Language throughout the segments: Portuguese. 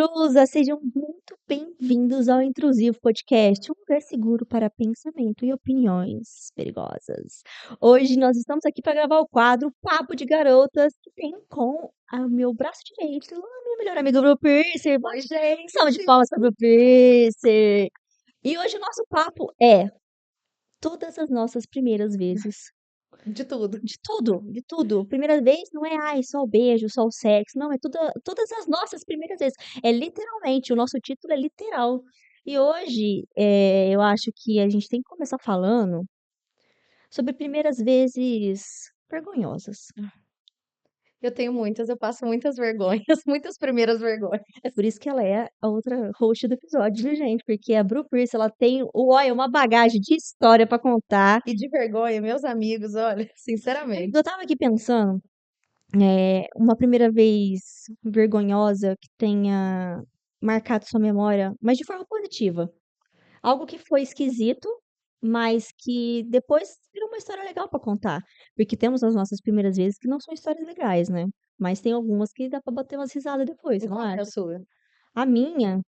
intrusa, sejam muito bem-vindos ao Intrusivo Podcast, um lugar seguro para pensamento e opiniões perigosas. Hoje nós estamos aqui para gravar o quadro Papo de Garotas, que tem com o meu braço direito, a minha melhor amiga, Bru Piercer. Oi, gente. Salve de palmas para Bru Piercer. E hoje o nosso papo é todas as nossas primeiras vezes. De tudo. De tudo, de tudo. Primeira vez não é, ai, só o beijo, só o sexo. Não, é todas as nossas primeiras vezes. É literalmente, o nosso título é literal. E hoje, eu acho que a gente tem que começar falando sobre primeiras vezes vergonhosas. Eu tenho muitas, eu passo muitas vergonhas, muitas primeiras vergonhas. É por isso que ela é a outra host do episódio, viu, gente? Porque a Bru Pierce, ela tem, olha, uma bagagem de história pra contar. E de vergonha, meus amigos, olha, sinceramente. Eu tava aqui pensando, uma primeira vez vergonhosa que tenha marcado sua memória, mas de forma positiva. Algo que foi esquisito, mas que depois virou uma história legal pra contar. Porque temos as nossas primeiras vezes que não são histórias legais, né? Mas tem algumas que dá pra bater umas risadas depois, E você não qual que é a acha? sua? A minha,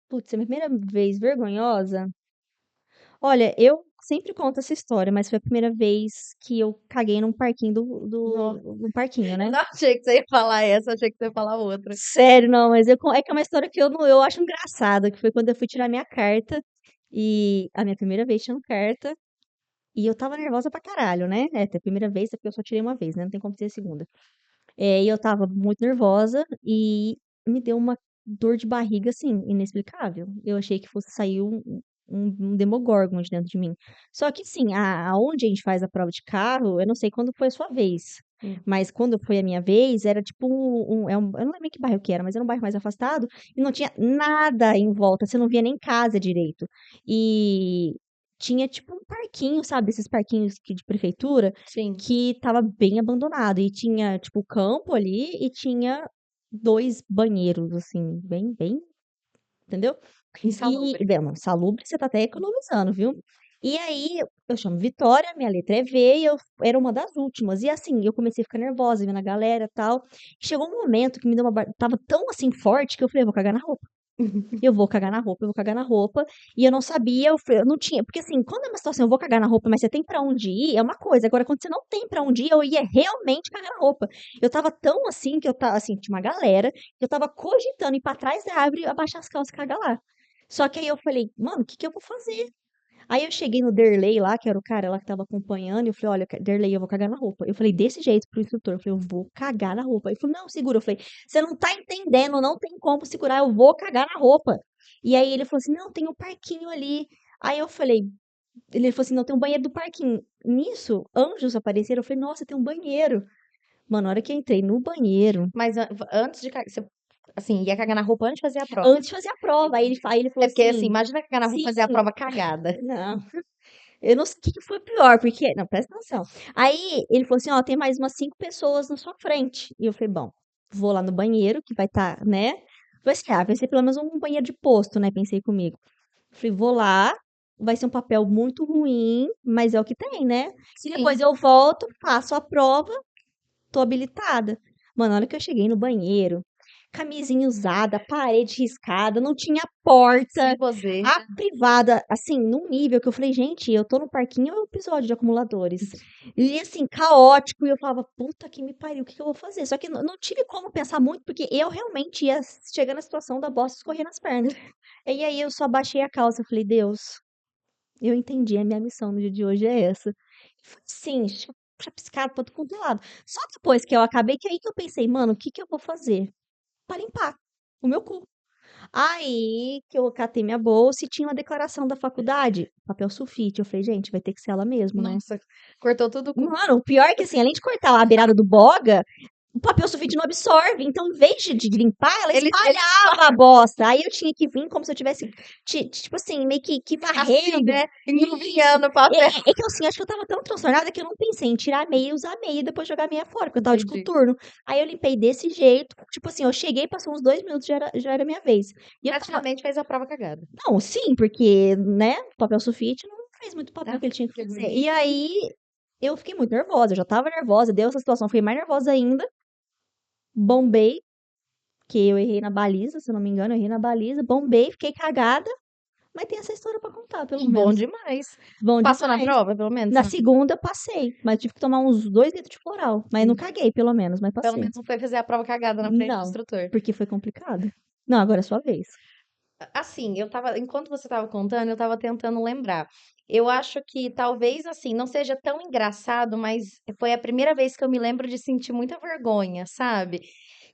putz, a minha primeira vez vergonhosa. Olha, eu sempre conto essa história, mas foi a primeira vez que eu caguei num parquinho Nossa, no parquinho, eu né? não achei que você ia falar essa, achei que você ia falar outra. Sério, não, mas é que é uma história que eu não, eu acho engraçada, que foi quando eu fui tirar minha carta e a minha primeira vez tirando carta e eu tava nervosa pra caralho, né? A primeira vez é porque eu só tirei uma vez, né? Não tem como ter a segunda. E eu tava muito nervosa e me deu uma dor de barriga, assim, inexplicável. Eu achei que fosse sair um Demogorgon de dentro de mim. Só que, sim, aonde a gente faz a prova de carro, eu não sei quando foi a sua vez. Hum. Mas quando foi a minha vez, era tipo eu não lembro que bairro que era, mas era um bairro mais afastado e não tinha nada em volta, você não via nem casa direito. E tinha tipo um parquinho, sabe, esses parquinhos de prefeitura, Sim, que estava bem abandonado e tinha, tipo, o campo ali e tinha 2 banheiros, assim, bem, entendeu? E, insalubre. bem, não, salubre você tá até economizando, viu? E aí, eu chamo Vitória, minha letra é V, e eu era uma das últimas. E assim, eu comecei a ficar nervosa, vendo a galera e tal. Chegou um momento que me deu tava tão assim forte que eu falei, eu vou cagar na roupa. Eu vou cagar na roupa, eu vou cagar na roupa. E eu não sabia, eu não tinha. Porque assim, quando é uma situação, eu vou cagar na roupa, mas você tem pra onde ir, é uma coisa. Agora, quando você não tem pra onde ir, eu ia realmente cagar na roupa. Eu tava tão assim, que eu tava, assim, tinha uma galera, que eu tava cogitando ir pra trás da árvore, abaixar as calças e cagar lá. Só que aí eu falei, mano, o que que eu vou fazer? Aí eu cheguei no Derley lá, que era o cara lá que tava acompanhando, e eu falei, olha, Derley, eu vou cagar na roupa. Eu falei desse jeito pro instrutor, eu falei, eu vou cagar na roupa. Ele falou, não, segura. Eu falei, você não tá entendendo, não tem como segurar, eu vou cagar na roupa. E aí ele falou assim, não, tem um parquinho ali. Aí eu falei, ele falou assim, não, tem um banheiro do parquinho. Nisso, anjos apareceram, eu falei, nossa, tem um banheiro. Mano, na hora que eu entrei no banheiro, Mas antes de cagar, você, assim, ia cagar na roupa antes de fazer a prova. antes de fazer a prova, aí ele falou É porque, assim, assim, imagina cagar na roupa e sim, fazer a prova cagada. não. Eu não sei o que que foi pior, porque. Não, presta atenção. Aí ele falou assim: ó, tem mais umas 5 pessoas na sua frente. E eu falei: bom, vou lá no banheiro, que vai estar, né? Vai ser pelo menos um banheiro de posto, né? Pensei comigo. Falei: vou lá, vai ser um papel muito ruim, mas é o que tem, né? E Sim. depois eu volto, faço a prova, tô habilitada. Mano, na hora que eu cheguei no banheiro, camisinha usada, parede riscada, não tinha Se porta, você. a privada, assim, num nível que eu falei, gente, eu tô no parquinho, é um episódio de acumuladores. E assim, caótico, e eu falava, puta que me pariu, o que que eu vou fazer? Só que não tive como pensar muito, porque eu realmente ia chegar na situação da bosta escorrer nas pernas. E aí eu só baixei a calça, eu falei, Deus, eu entendi, a minha missão no dia de hoje é essa. E foi assim, chapiscado pra todo lado. Só depois que eu acabei, que aí que eu pensei, mano, o que que eu vou fazer pra limpar o meu cu? Aí que eu catei minha bolsa e tinha uma declaração da faculdade, papel sulfite. Eu falei, gente, vai ter que ser ela mesmo, né? Nossa, cortou tudo com. Mano, o pior é que assim, além de cortar a beirada do boga, o papel sulfite não absorve. Então, em vez de limpar, ela Ele espalhava a bosta. Aí eu tinha que vir como se eu tivesse, tipo assim, meio que assim, varrendo. né? Isso. Engruvia o papel. É que assim, acho que eu tava tão transtornada que eu não pensei em tirar a meia e usar a meia e depois jogar a meia fora, porque eu tava de Entendi. coturno. Aí eu limpei desse jeito. Tipo assim, eu cheguei, passou uns 2 minutos, já era minha vez. E eu tava. Praticamente fez a prova cagada. Não, sim, porque, né, o papel sulfite não fez muito papel Ah, que ele tinha que que fazer. agonia. E aí eu fiquei muito nervosa, eu já tava nervosa, deu essa situação, fiquei mais nervosa ainda, bombei, Que eu errei na baliza, se eu não me engano, eu errei na baliza, bombei, fiquei cagada, mas tem essa história pra contar, pelo Bom menos. demais. Bom Passou na demais. prova, pelo menos? Na Não. segunda eu passei, mas tive que tomar uns 2 litros de floral. Mas não caguei, pelo menos, mas Pelo passei. menos não foi fazer a prova cagada na frente do Não, instrutor. porque foi complicado. Não, agora é sua vez. Assim, enquanto você estava contando, eu estava tentando lembrar. Eu acho que talvez assim não seja tão engraçado, mas foi a primeira vez que eu me lembro de sentir muita vergonha, sabe?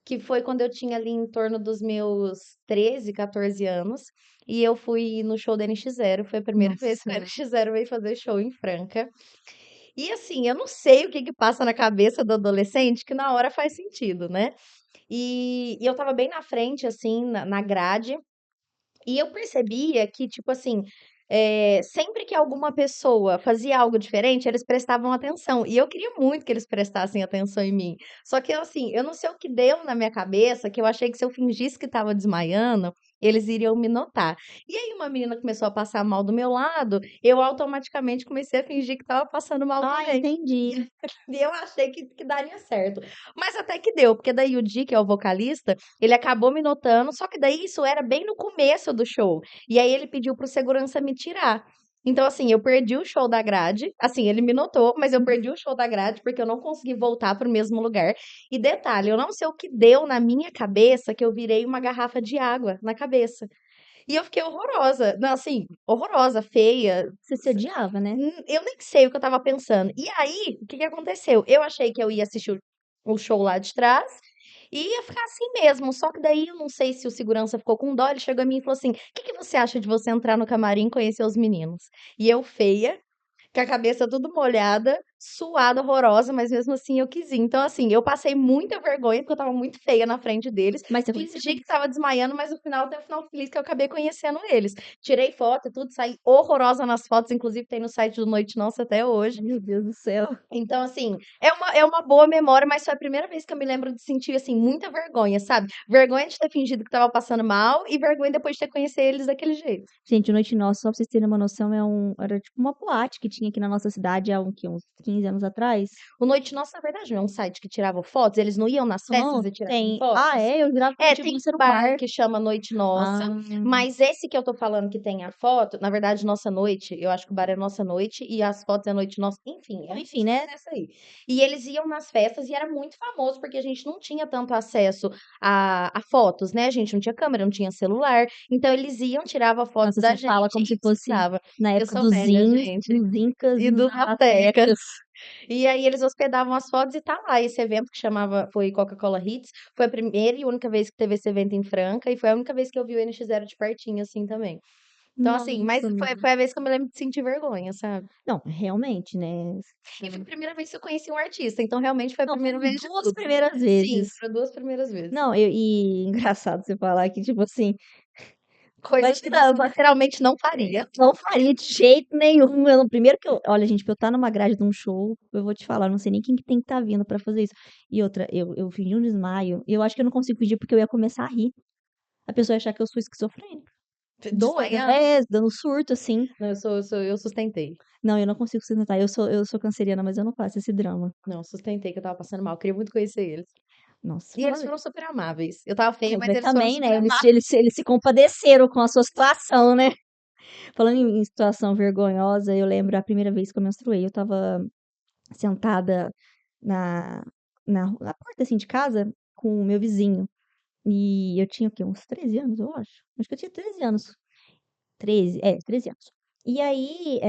Que foi quando eu tinha ali em torno dos meus 13, 14 anos, e eu fui no show da NX Zero. Foi a primeira vez que a Nossa. NX Zero veio fazer show em Franca. E assim, eu não sei o que que passa na cabeça do adolescente que na hora faz sentido, né? E eu tava bem na frente, assim, na grade. E eu percebia que, tipo assim, sempre que alguma pessoa fazia algo diferente, eles prestavam atenção. E eu queria muito que eles prestassem atenção em mim. Só que, assim, eu não sei o que deu na minha cabeça, que eu achei que se eu fingisse que estava desmaiando, eles iriam me notar. E aí uma menina começou a passar mal do meu lado, eu automaticamente comecei a fingir que estava passando mal Ah, também. entendi. E eu achei que daria certo. Mas até que deu, porque daí o Di, que é o vocalista, ele acabou me notando, só que daí isso era bem no começo do show. E aí ele pediu pro segurança me tirar. Então, assim, eu perdi o show da grade. Assim, ele me notou, mas eu perdi o show da grade porque eu não consegui voltar pro mesmo lugar. E detalhe, eu não sei o que deu na minha cabeça que eu virei uma garrafa de água na cabeça. E eu fiquei horrorosa. Não, assim, horrorosa, feia. Você se odiava, né? Eu nem sei o que eu estava pensando. E aí, o que que aconteceu? Eu achei que eu ia assistir o show lá de trás e ia ficar assim mesmo. Só que daí eu não sei se o segurança ficou com dó, ele chegou a mim e falou assim: "Que você acha de você entrar no camarim e conhecer os meninos?" E eu feia, com a cabeça tudo molhada, suada, horrorosa, mas mesmo assim eu quis ir. Então, assim, eu passei muita vergonha, porque eu estava muito feia na frente deles. Mas você foi Fingi que feliz. estava desmaiando, mas no final, tem um final feliz que eu acabei conhecendo eles. Tirei foto e tudo, saí horrorosa nas fotos, inclusive tem no site do Noite Nossa até hoje. Meu Deus do céu. Então, assim, é uma boa memória, mas foi a primeira vez que eu me lembro de sentir, assim, muita vergonha, sabe? Vergonha de ter fingido que estava passando mal e vergonha depois de ter conhecido eles daquele jeito. Gente, Noite Nossa, só pra vocês terem uma noção, era tipo uma boate que tinha aqui na nossa cidade há uns 15 anos atrás. O Noite Nossa, na verdade, não é um site que tirava fotos, eles não iam nas festas Não, e tiravam tem. Ah, fotos? é? Eu jurava que É, tinha tem você um no bar bar. que chama Noite Nossa, Ah, mas esse que eu tô falando que tem a foto, na verdade, Nossa Noite, eu acho que o bar é Nossa Noite e as fotos é Noite Nossa, enfim, é bom, um enfim, né? nessa aí. E eles iam nas festas e era muito famoso porque a gente não tinha tanto acesso a fotos, né? A gente não tinha câmera, não tinha celular, então eles iam, tiravam fotos Nossa, da você fala gente como se e fosse postavam. na Eu época sou velha, gente. dos incas E e dos dos aztecas. aztecas. E aí eles hospedavam as fotos e tá lá esse evento que foi Coca-Cola Hits, foi a primeira e única vez que teve esse evento em Franca e foi a única vez que eu vi o NX Zero de pertinho assim também. Então assim, mas Nossa, foi a vez que eu me lembro de sentir vergonha, sabe. não, realmente, né? E foi a primeira vez que eu conheci um artista, então realmente foi a Não, primeira foram vez de duas tudo. primeiras Sim, vezes. foram 2 primeiras vezes. Não, e engraçado você falar que, tipo assim, Coisas que imagina, você literalmente não faria. não faria de jeito nenhum. Primeiro que eu, olha, gente, pra eu estar numa grade de um show, eu vou te falar, eu não sei nem quem que tem que estar vindo pra fazer isso. E outra, eu fingi um desmaio, e eu acho que eu não consigo fingir porque eu ia começar a rir. A pessoa ia achar que eu sou esquizofrênica. Doida, Desmaiando. dando surto, assim. Não, eu sustentei. Não, eu não consigo sustentar. Eu sou canceriana, mas eu não faço esse drama. Não, sustentei que eu estava passando mal, queria muito conhecer eles. Nossa, E eles foram super amáveis. Eu estava feia, ai, mas mas eles foram também, super né? Eles, amáveis. eles, eles se compadeceram com a sua situação, né? Falando em situação vergonhosa, eu lembro a primeira vez que eu menstruei, eu tava sentada na, na porta assim de casa com o meu vizinho. E eu tinha o quê? Uns 13 anos, eu acho. Acho que eu tinha 13 anos. 13 anos. E aí,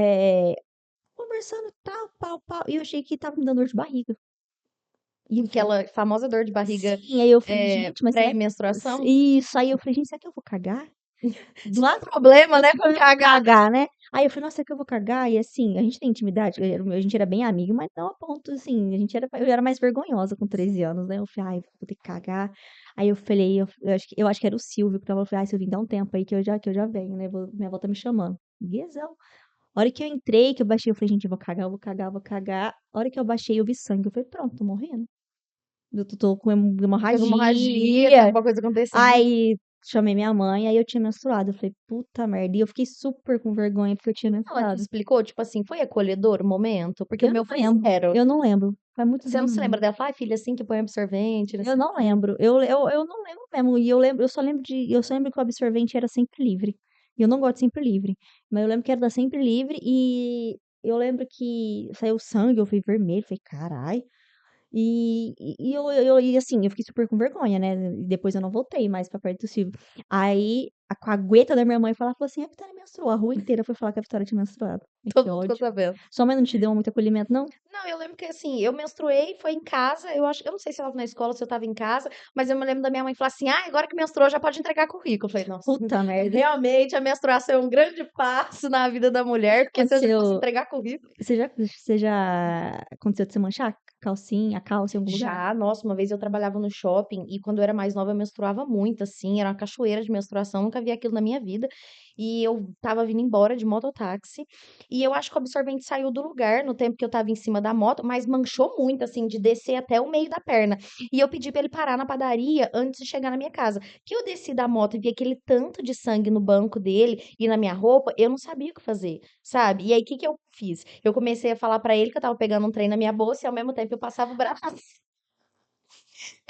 conversando, tal, pau, pau. E eu achei que tava me dando dor de barriga. E eu falei, Aquela famosa dor de barriga, sim, aí eu falei, gente, mas será que. pré-menstruação. Isso, aí eu falei, gente, será que eu vou cagar? Do Isso não é lado um problema, né, com eu cagar. cagar, né? Aí eu falei, nossa, será que eu vou cagar? E assim, a gente tem intimidade, a gente era bem amigo, mas não a ponto, assim, eu era mais vergonhosa com 13 anos, né? Eu falei, ai, vou ter que cagar. Aí eu falei, eu acho que era o Silvio que tava, eu falei, ai, Silvio, dá um tempo aí que eu já venho, né? Minha avó tá me chamando. Guizão. A hora que eu entrei, que eu baixei, eu falei, gente, eu vou cagar, eu vou cagar, eu vou cagar. A hora que eu baixei, eu vi sangue. Eu falei, pronto, tô morrendo. Eu tô com Teve hemorragia, tem hemorragia. alguma coisa acontecendo. Aí chamei minha mãe, aí eu tinha menstruado. Eu falei, puta merda. E eu fiquei super com vergonha porque eu tinha Ela te menstruado. explicou, tipo assim, foi acolhedor o momento? Porque o Eu não meu foi lembro. zero. Eu não lembro. faz muitos Você não anos se lembra mesmo. dela? Fala, ai, filha, assim que põe absorvente, não Eu sei o não quê. lembro. Eu não lembro mesmo. E eu lembro, eu só lembro que o absorvente era sempre livre. E eu não gosto de sempre livre. Mas eu lembro que era da sempre livre e eu lembro que saiu sangue, eu fui vermelho, falei, carai. E assim, eu fiquei super com vergonha, né? E depois eu não voltei mais pra perto do Silvio. Aí a cagueta da minha mãe falou assim: a Vitória menstruou. A rua inteira foi falar que a Vitória tinha menstruado. Ai, Todo que mundo ficou ódio. sabendo. Sua mãe não te deu muito acolhimento, não? Não, eu lembro que assim, eu menstruei, foi em casa, eu não sei se eu estava na escola, se eu estava em casa, mas eu me lembro da minha mãe falar assim: ah, agora que menstruou já pode entregar currículo. Eu falei, nossa, Puta merda. realmente a menstruação é um grande passo na vida da mulher, porque se eu já fosse Aconteceu. entregar currículo. Você já aconteceu de você manchar a calcinha, a calça em algum lugar? Já, nossa, uma vez eu trabalhava no shopping e quando eu era mais nova eu menstruava muito, assim, era uma cachoeira de menstruação, nunca vi aquilo na minha vida. E eu tava vindo embora de mototáxi e eu acho que o absorvente saiu do lugar no tempo que eu tava em cima da moto, mas manchou muito, assim, de descer até o meio da perna. E eu pedi pra ele parar na padaria antes de chegar na minha casa. Que eu desci da moto e vi aquele tanto de sangue no banco dele e na minha roupa, eu não sabia o que fazer, sabe? E aí, o que que eu fiz? Eu comecei a falar pra ele que eu tava pegando um trem na minha bolsa e ao mesmo tempo eu passava o braço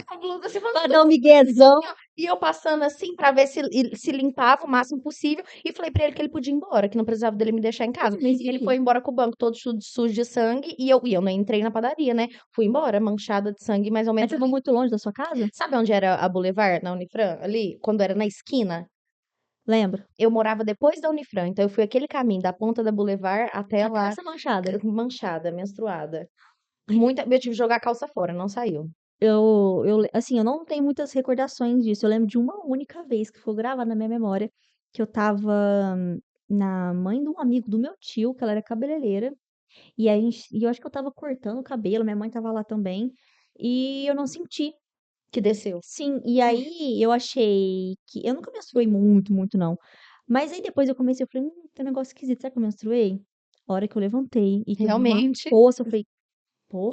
com a blusa assim, Pra dar um miguezão. e eu passando assim pra ver se limpava o máximo possível e falei pra ele que ele podia ir embora, que não precisava dele me deixar em casa. Mas E ele e foi embora com o banco todo sujo de sangue e eu nem entrei na padaria, né? Fui embora, manchada de sangue, mais ou mas menos tava ali. muito longe da sua casa? Sabe onde era a Boulevard, na Unifran? Ali, quando era na esquina? Lembro. Eu morava depois da Unifran, então eu fui aquele caminho da ponta da Boulevard até A lá, calça manchada. manchada, menstruada. Muita, eu tive que jogar a calça fora, não saiu. Assim, eu não tenho muitas recordações disso. Eu lembro de uma única vez que ficou gravada na minha memória, que eu estava na mãe de um amigo do meu tio, que ela era cabeleireira, e eu acho que eu estava cortando o cabelo, minha mãe estava lá também, e eu não senti. Que desceu. Sim, e aí eu achei que eu nunca menstruei muito, muito não. Mas aí depois eu comecei, eu falei: tem um negócio esquisito, será que eu menstruei?". A hora que eu levantei e que eu vi uma Realmente, poça, eu falei: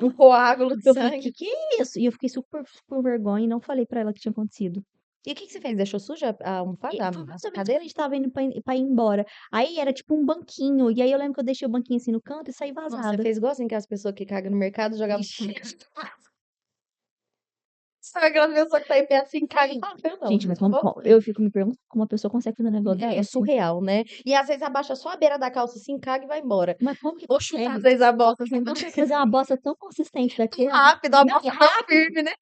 um "Porra". coágulo de Eu falei: sangue. Que é isso?". E eu fiquei super com vergonha e não falei pra ela o que tinha acontecido. E o que que você fez? Deixou suja a E almofada, foi a mais ou menos quando cadeira? a gente estava indo pra ir embora. Aí era tipo um banquinho, e aí eu lembro que eu deixei o banquinho assim no canto e saí Nossa, você vazada. fez igualzinho aquelas pessoas que cagam no mercado, jogava Ixi. sabe aquela pessoa que tá em pé assim, caga e fala: "Eu não, Gente, mas não vou eu fazer". fico me perguntando como uma pessoa consegue fazer um negócio É desse. surreal, né. E às vezes abaixa só a beira da calça assim, caga e vai embora. Mas como que Ou chutar às consegue? vezes a bosta assim do Como que fazer uma bosta tão consistente tão daquela? rápido, a Não, e bosta tão rápido. firme, né.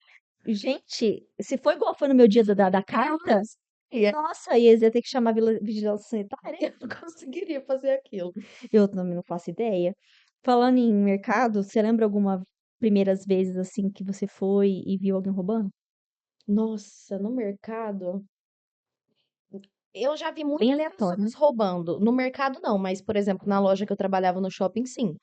Gente, se for igual foi no meu dia da carta, E é nossa, eles iam ter que chamar a vigilância sanitária. eu não conseguiria fazer aquilo. Eu também não faço ideia. Falando em mercado, você lembra alguma primeiras vezes, assim, que você foi e viu alguém roubando? Nossa, no mercado, eu já vi Bem muitas aleatório, pessoas né? roubando. No mercado não, mas, por exemplo, na loja que eu trabalhava no shopping, sim.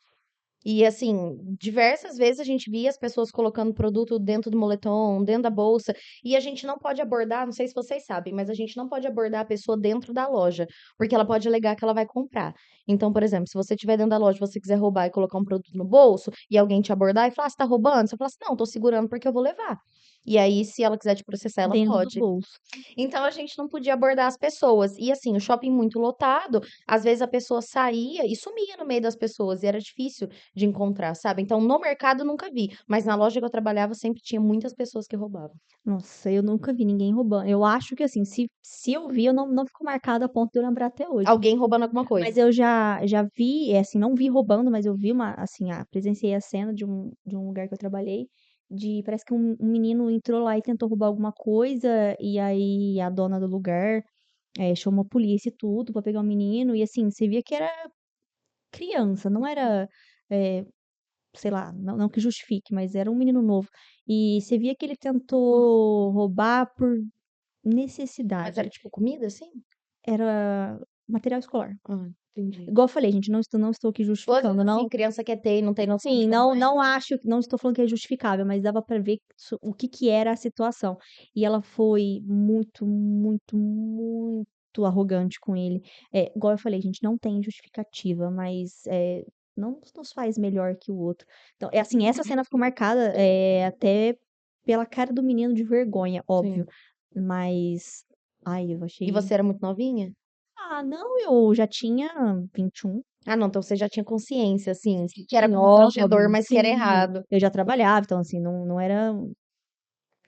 E assim, diversas vezes a gente via as pessoas colocando produto dentro do moletom, dentro da bolsa, e a gente não pode abordar, não sei se vocês sabem, mas a gente não pode abordar a pessoa dentro da loja, porque ela pode alegar que ela vai comprar. Então, por exemplo, se você estiver dentro da loja, você quiser roubar e colocar um produto no bolso, e alguém te abordar e falar, você tá roubando? Você fala assim, não, tô segurando porque eu vou levar. E aí, se ela quiser te processar, ela Dentro do pode. bolso. Então a gente não podia abordar as pessoas. E assim, o shopping muito lotado, às vezes a pessoa saía e sumia no meio das pessoas, e era difícil de encontrar, sabe? Então no mercado eu nunca vi, mas na loja que eu trabalhava sempre tinha muitas pessoas que roubavam. Nossa, eu nunca vi ninguém roubando. Eu acho que, assim, se eu vi, eu não ficou marcado a ponto de eu lembrar até hoje. Alguém roubando alguma coisa. Mas eu já vi, assim, não vi roubando, mas eu vi assim, presenciei a cena de um lugar que eu trabalhei, parece que um menino entrou lá e tentou roubar alguma coisa, e aí a dona do lugar chamou a polícia e tudo pra pegar o menino, e assim, você via que era criança, não era, eh, sei lá, não que justifique, mas era um menino novo. E você via que ele tentou roubar por Mas era necessidade. tipo comida, assim? Era material escolar. Ah, entendi. Igual eu falei, gente, não estou aqui Às vezes, justificando, não. assim, criança quer ter e não tem noção de Sim, como é. não acho, não estou falando que é justificável, mas dava pra ver o que que era a situação. E ela foi muito, muito, muito arrogante com ele. Igual eu falei, gente, não tem justificativa, mas não nos faz melhor que o outro. Então, é assim, essa cena ficou marcada até pela cara do menino de vergonha, óbvio. Sim. Mas, ai, eu E achei. você era muito novinha? Ah, não, eu já tinha 21. Ah, não, então você já tinha consciência, assim, que era Sim, constrangedor, óbvio, mas que era sim. errado. Eu já trabalhava, então assim, não era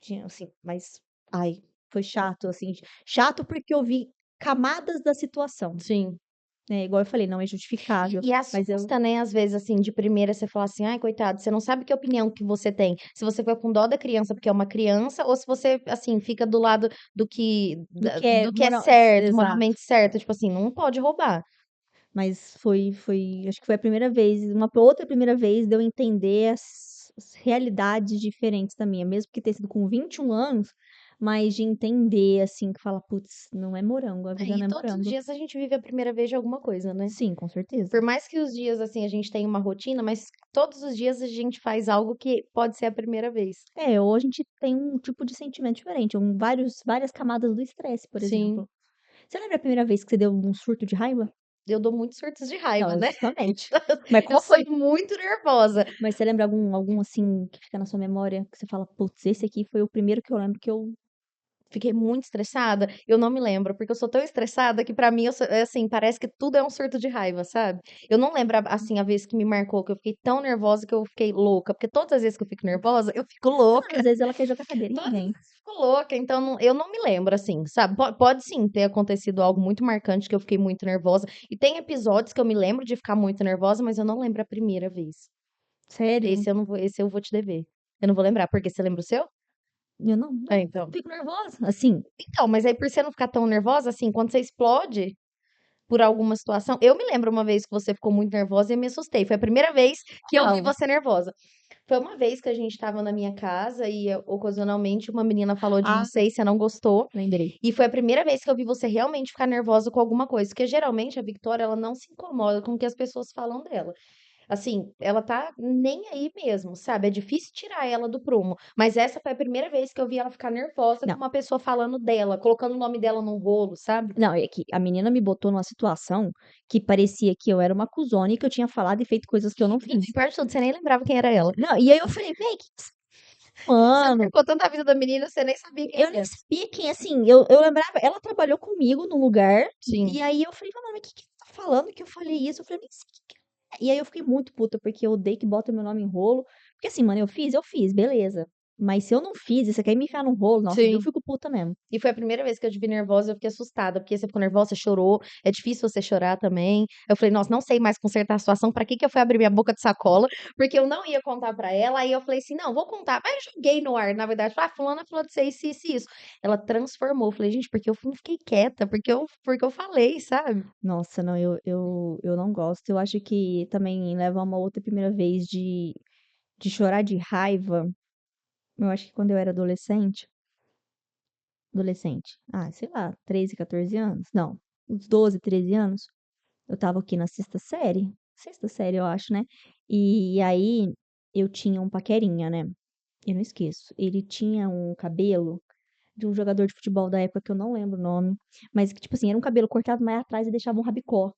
tinha assim, mas ai, foi chato, assim, chato porque eu vi camadas da situação, Sim. né, igual eu falei, não é justificável, E mas eu assusta, né, às vezes, assim, de primeira você fala assim: "Ai, coitado", você não sabe que opinião que você tem. Se você fica com dó da criança porque é uma criança ou se você, assim, fica do lado do que é do que é moral certo, exato. moralmente certo, tipo assim, não pode roubar. Mas foi acho que foi a primeira vez, uma outra primeira vez de eu entender as realidades diferentes da minha, mesmo que ter sido com 21 anos, mas de entender, assim, que fala: "Putz, não é morango, a É, vida e não é todos os morango". dias a gente vive a primeira vez de alguma coisa, né. Sim, com certeza. Por mais que os dias, assim, a gente tenha uma rotina, mas todos os dias a gente faz algo que pode ser a primeira vez. É, ou a gente tem um tipo de sentimento diferente, várias camadas do estresse, por Sim, exemplo. Você lembra a primeira vez que você deu um surto de raiva? eu dou muitos surtos de raiva, Não, né. justamente. Então, Mas eu qual sou foi? muito nervosa. Mas você lembra algum, assim, que fica na sua memória, que você fala: "Putz, esse aqui foi o primeiro que eu lembro que eu". Fiquei muito estressada? Eu não me lembro, porque eu sou tão estressada que pra mim é assim, parece que tudo é um surto de raiva, sabe. Eu não lembro assim, a vez que me marcou, que eu fiquei tão nervosa que eu fiquei louca, porque todas as vezes que eu fico nervosa, eu fico Às louca, vezes ela quer jogar cadeira em todas as vezes alguém. eu fico louca, então eu não me lembro, assim, sabe. Pode sim ter acontecido algo muito marcante que eu fiquei muito nervosa, e tem episódios que eu me lembro de ficar muito nervosa, mas eu não lembro a primeira vez. Sério? Esse eu vou te dever. Eu não vou lembrar, porque você lembra o seu? Eu não É, não então. fico nervosa, assim. Então, mas aí por você não ficar tão nervosa, assim, quando você explode por alguma situação, eu me lembro uma vez que você ficou muito nervosa e eu me assustei, foi a primeira vez que eu vi Qual? você nervosa. Foi uma vez que a gente estava na minha casa e, ocasionalmente, uma menina falou de Ah, você e você não gostou, lembrei. e foi a primeira vez que eu vi você realmente ficar nervosa com alguma coisa, porque geralmente a Victoria ela não se incomoda com o que as pessoas falam dela. Assim, ela tá nem aí mesmo, sabe, é difícil tirar ela do prumo, mas essa foi a primeira vez que eu vi ela ficar nervosa com Não, uma pessoa falando dela, colocando o nome dela num rolo, sabe. não, é que a menina me botou numa situação que parecia que eu era uma cuzona e que eu tinha falado e feito coisas que eu não Não, e fiz. pior de tudo, você nem lembrava quem era ela. Não, e aí eu falei: "Véi, que você tá Você falando?". marcou tanto a vida da menina, você nem sabia quem Eu nem era. sabia quem, assim, eu lembrava ela trabalhou comigo num lugar, Sim. e aí eu falei: "Mano, mas que você tá falando que eu falei isso?". Eu falei: "Eu nem sei que é". E aí eu fiquei muito puta, porque eu odeio que botam meu nome em rolo, porque assim, mano, eu fiz, beleza. Mas se eu não fiz e você quer me enfiar num rolo, nossa, eu Sim. fico puta mesmo. E foi a primeira vez que eu te vi nervosa, eu fiquei assustada, porque você ficou nervosa, você chorou, é difícil você chorar também. Eu falei: "Nossa, não sei mais consertar a situação, pra que que eu fui abrir minha boca de sacola?", porque eu não ia contar pra ela, aí eu falei assim: "Não, vou contar", mas eu joguei no ar, na verdade, falei: "Ah, fulana falou de você isso, isso e isso". Ela transformou, eu falei: "Gente, porque eu não fiquei quieta, porque eu falei", sabe. Nossa, não, eu não gosto. Eu acho que também leva a uma outra primeira vez de chorar de raiva. Eu acho que quando eu era adolescente, sei lá, 13, 14 anos, não, uns 12, 13 anos, eu estava aqui na sexta série eu acho, né, e aí eu tinha um paquerinha, né, eu não esqueço, ele tinha um cabelo de um jogador de futebol da época que eu não lembro o nome, mas que, tipo assim, era um cabelo cortado mais atrás e deixava um rabicó.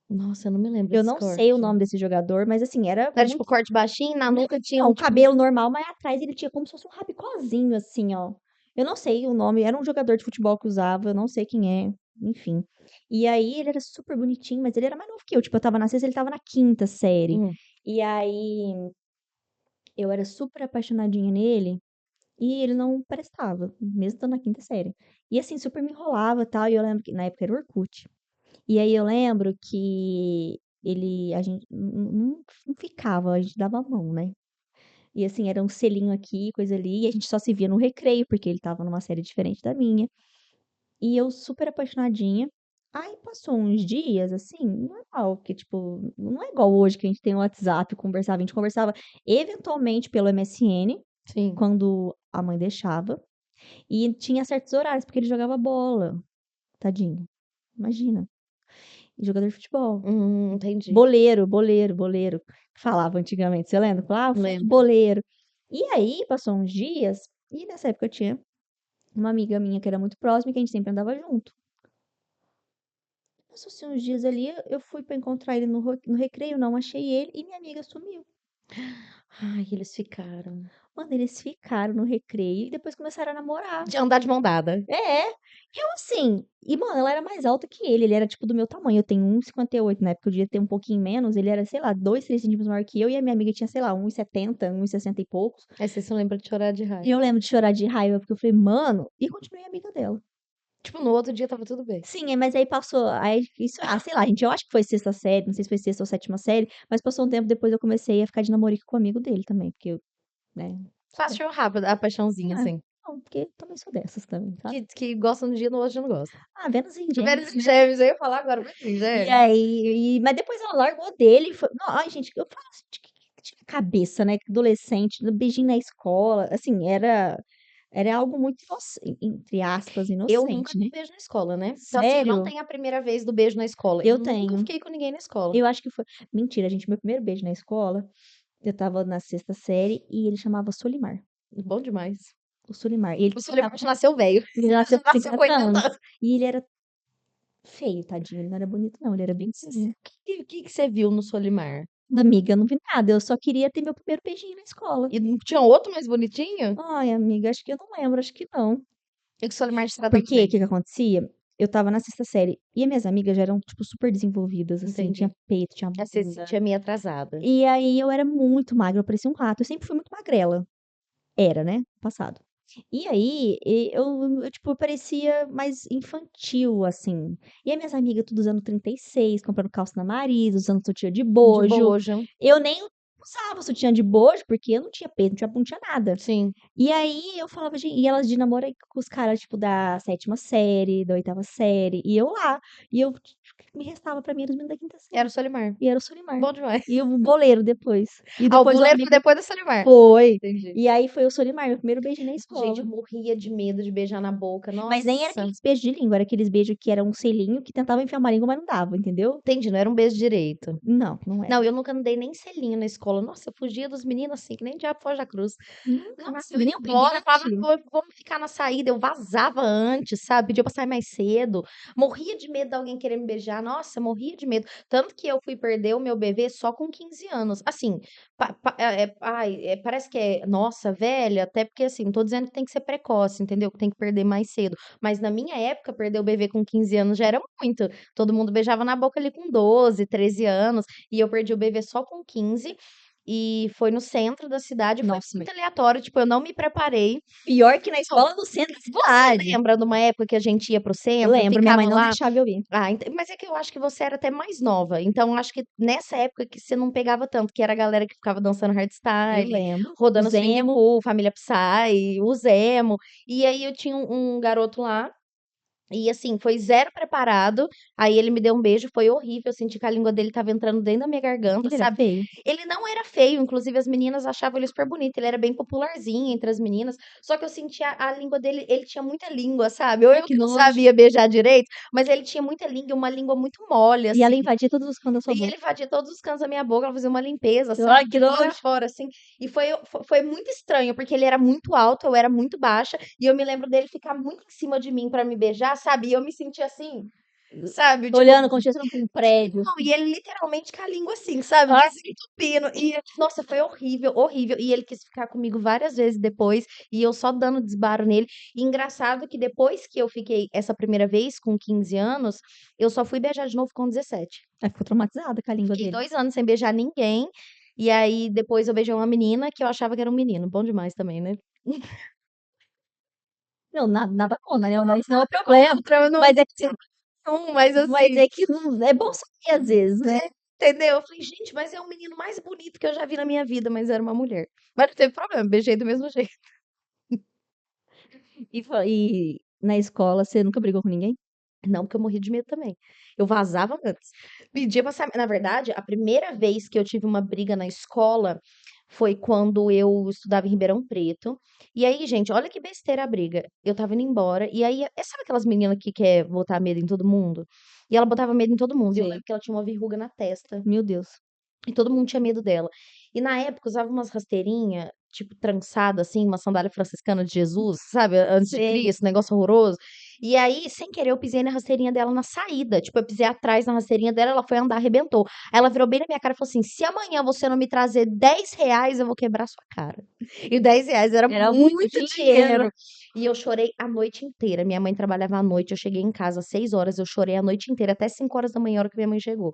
Nossa, eu não me lembro Eu desse não sei o nome corte. desse jogador, mas assim, era Era tipo muito corte baixinho, na nuca tinha não, um o tipo cabelo normal, mas atrás ele tinha como se fosse um rabicózinho, assim, ó. Eu não sei o nome, era um jogador de futebol que usava, eu não sei quem é, enfim. E aí ele era super bonitinho, mas ele era mais novo que eu, tipo, eu estava na sexta, ele estava na quinta série. hum. E aí eu era super apaixonadinha nele e ele não prestava, mesmo estando na quinta série. E assim, super me enrolava, tal, e eu lembro que na época era o Orkut. E aí eu lembro que a gente não ficava, a gente dava a mão, né? E assim, era um selinho aqui, coisa ali, e a gente só se via no recreio, porque ele estava numa série diferente da minha. E eu super apaixonadinha. Aí passou uns dias, assim, normal, porque, tipo, não é igual hoje que a gente tem o WhatsApp, conversava, a gente conversava eventualmente pelo MSN, Sim. quando a mãe deixava, e tinha certos horários, porque ele jogava bola, tadinho. Imagina, jogador de futebol. Entendi. Boleiro, que falava antigamente, você lembra? Falava: Lembro. futeboleiro. E aí, passou uns dias, e nessa época eu tinha uma amiga minha que era muito próxima e que a gente sempre andava junto. Passou-se uns dias ali, eu fui pra encontrar ele no recreio, não achei ele, e minha amiga sumiu. Ai, eles ficaram. Mano, eles ficaram no recreio e depois começaram a namorar. De andar de mão dada. É, eu assim, e mano, ela era mais alta que ele era tipo do meu tamanho, eu tenho 1,58, na época eu devia ter um pouquinho menos, ele era, sei lá, 2, 3 centímetros maior que eu, e a minha amiga tinha, sei lá, 1,70, 1,60 e poucos. Aí você se lembra de chorar de E raiva. eu lembro de chorar de raiva, porque eu falei: "Mano", e continuei amiga dela. Tipo, no outro dia tava tudo bem. Sim, mas aí passou, aí isso, sei lá, gente, eu acho que foi sexta série, não sei se foi sexta ou sétima série, mas passou um tempo depois eu comecei a ficar de namorico com o amigo dele também, porque eu, né, Passou rápido a paixãozinha, ah, assim. não, porque eu também sou dessas também, sabe. Que gostam de um dia, no outro já não gosta. Ah, Vênus em Vênus Gêmeos, em né. Gêmeos, eu ia falar agora, Vênus em E Gêmeos. aí mas depois ela largou dele e foi não, ai gente, eu falo assim, de que tinha cabeça, né, que adolescente, no beijinho na escola, assim, era algo muito entre aspas, Eu nunca "inocente", dei né. beijo na escola, né. Então, assim, eu não Sério? tenho a primeira vez do beijo na escola. Eu Eu nunca tenho. fiquei com ninguém na escola. Eu acho que foi mentira, gente, meu primeiro beijo na escola, eu estava na sexta série e ele chamava Solimar, Bom demais. o Solimar, e ele O já Solimar já nasceu velho. ele já nasceu Já com nasceu com 50 80 anos, anos. e ele era feio, tadinho, ele não era bonito não, ele era bem O feinho. que você viu no Solimar? Amiga, eu não vi nada, eu só queria ter meu primeiro beijinho na escola. E não tinha outro mais bonitinho? Ai, amiga, acho que eu não lembro, acho que não. E que o Solimar te tratava Porque, o bem? que que acontecia? Eu estava na sexta série e as minhas amigas já eram, tipo, super desenvolvidas, assim, tinha Entendi. peito, tinha Aí você se bunda. sentia meio atrasada. E aí eu era muito magra, eu parecia um rato, eu sempre fui muito magrela. Era, né, passado. E aí, tipo, parecia mais infantil, assim. E as minhas amigas tudo usando 36, comprando calça na Marisa, usando sutiã de De bojo. bojo. Eu nem usava sutiã de bojo, porque eu não tinha peito, não tinha nada. Sim. E aí eu falava: "Gen", e elas de namoro aí com os caras, tipo, da sétima série, da oitava série, e eu lá. E eu me restava pra mim era os meninos da quinta Era série. o Solimar. E era o Solimar. Bom demais. E o boleiro depois. E Ah, o depois o buleiro foi amigo depois do Solimar. foi. Entendi. E aí foi o Solimar, meu primeiro beijo na Gente, eu escola. morria de medo de beijar na boca. Mas nem era Nossa. aqueles beijos de língua, era aqueles beijos que era um selinho que tentava enfiar uma língua, mas não dava, entendeu? Entendi, não era um beijo direito. Não, não era. Não, eu nunca dei nem selinho na escola. Nossa, eu fugia dos meninos assim, que nem diabo foge da cruz. Nossa, eu ia Nem o embora, falava: pinguete. Vamos ficar na saída". Eu vazava antes, sabe, pedia pra sair mais cedo. Morria de medo de alguém querer me beijar. Nossa, morria de medo. Tanto que eu fui perder o meu bebê só com 15 anos. Assim, parece que é, nossa, velha, até porque, assim, não tô dizendo que tem que ser precoce, entendeu, que tem que perder mais cedo. Mas na minha época, perder o bebê com 15 anos já era muito. Todo mundo beijava na boca ali com 12, 13 anos, e eu perdi o bebê só com 15. E foi no centro da cidade, foi Nossa, muito aleatório, tipo, eu não me preparei. pior que na Não, escola no centro da você cidade. lembra de uma época que a gente ia para o centro, Lembro, minha mãe ficava não lá? deixava eu ir. Ah, mas é que eu acho que você era até mais nova, então acho que nessa época que você não pegava tanto, que era a galera que ficava dançando Eu hardstyle, lembro. O rodando swing Zemo. pool, Família Psy, o Zemo. E aí eu tinha um garoto lá, e assim, foi zero preparado. Aí ele me deu um beijo, foi horrível. Eu senti que a língua dele estava entrando dentro da minha garganta, Ele era sabe? feio? Ele não era feio, inclusive as meninas achavam ele super bonito. Ele era bem popularzinho entre as meninas. Só que eu sentia a língua dele, ele tinha muita língua, sabe? Ou Ai, eu que que não nojo. sabia beijar direito, mas ele tinha muita língua, uma língua muito mole, E ela assim. invadia todos os cantos da sua E boca. ele invadia todos os cantos da minha boca, ela fazia uma limpeza, Ai, sabe, que de fora a nojo. fora, assim. E foi muito estranho, porque ele era muito alto, eu era muito baixa, e eu me lembro dele ficar muito em cima de mim pra me beijar, sabe, e eu me sentia assim, sabe, tipo, Olhando como se estivesse num prédio. não, e ele literalmente com a língua assim, sabe, Ai, desentupindo. E, nossa, foi horrível, horrível. E ele quis ficar comigo várias vezes depois, e eu só dando desbaro nele. E engraçado que depois que eu fiquei essa primeira vez, com 15 anos, eu só fui beijar de novo com 17. ela ficou traumatizada com a língua Fiquei dele. 2 anos sem beijar ninguém, e aí depois eu beijei uma menina que eu achava que era um menino. Bom demais também, né. Não, nada contra, né, mas isso não é problema. Pra eu não Mas é que mas mas assim, é que não é bom saber às vezes, né. entendeu? Eu falei: "Gente, mas é o menino mais bonito que eu já vi na minha vida", mas era uma mulher. Mas não teve problema, beijei do mesmo jeito. E na escola você nunca brigou com ninguém? Não, porque eu morria de medo também. Eu vazava antes. Pedia pra sair, na verdade, a primeira vez que eu tive uma briga na escola foi quando eu estudava em Ribeirão Preto. E aí, gente, olha que besteira a briga. Eu estava indo embora, e aí, sabe aquelas meninas que quer botar medo em todo mundo? E ela botava medo em todo mundo. E eu Sei. lembro que ela tinha uma verruga na testa. Meu Deus. E todo mundo tinha medo dela. E na época usava umas rasteirinha, tipo, trançada, assim, uma sandália franciscana de Jesus, sabe? Antes de Sei. Cristo, negócio horroroso. E aí, sem querer, eu pisei na rasteirinha dela na saída. Tipo, eu pisei atrás na rasteirinha dela, ela foi andar, arrebentou. Aí ela virou bem na minha cara e falou assim: se amanhã você não me trazer R$ 10, eu vou quebrar sua cara. E R$ 10 era Era muito muito dinheiro. dinheiro. E eu chorei a noite inteira. Minha mãe trabalhava à noite, eu cheguei em casa às 6 horas, eu chorei a noite inteira, até 5 horas da manhã, a hora que minha mãe chegou.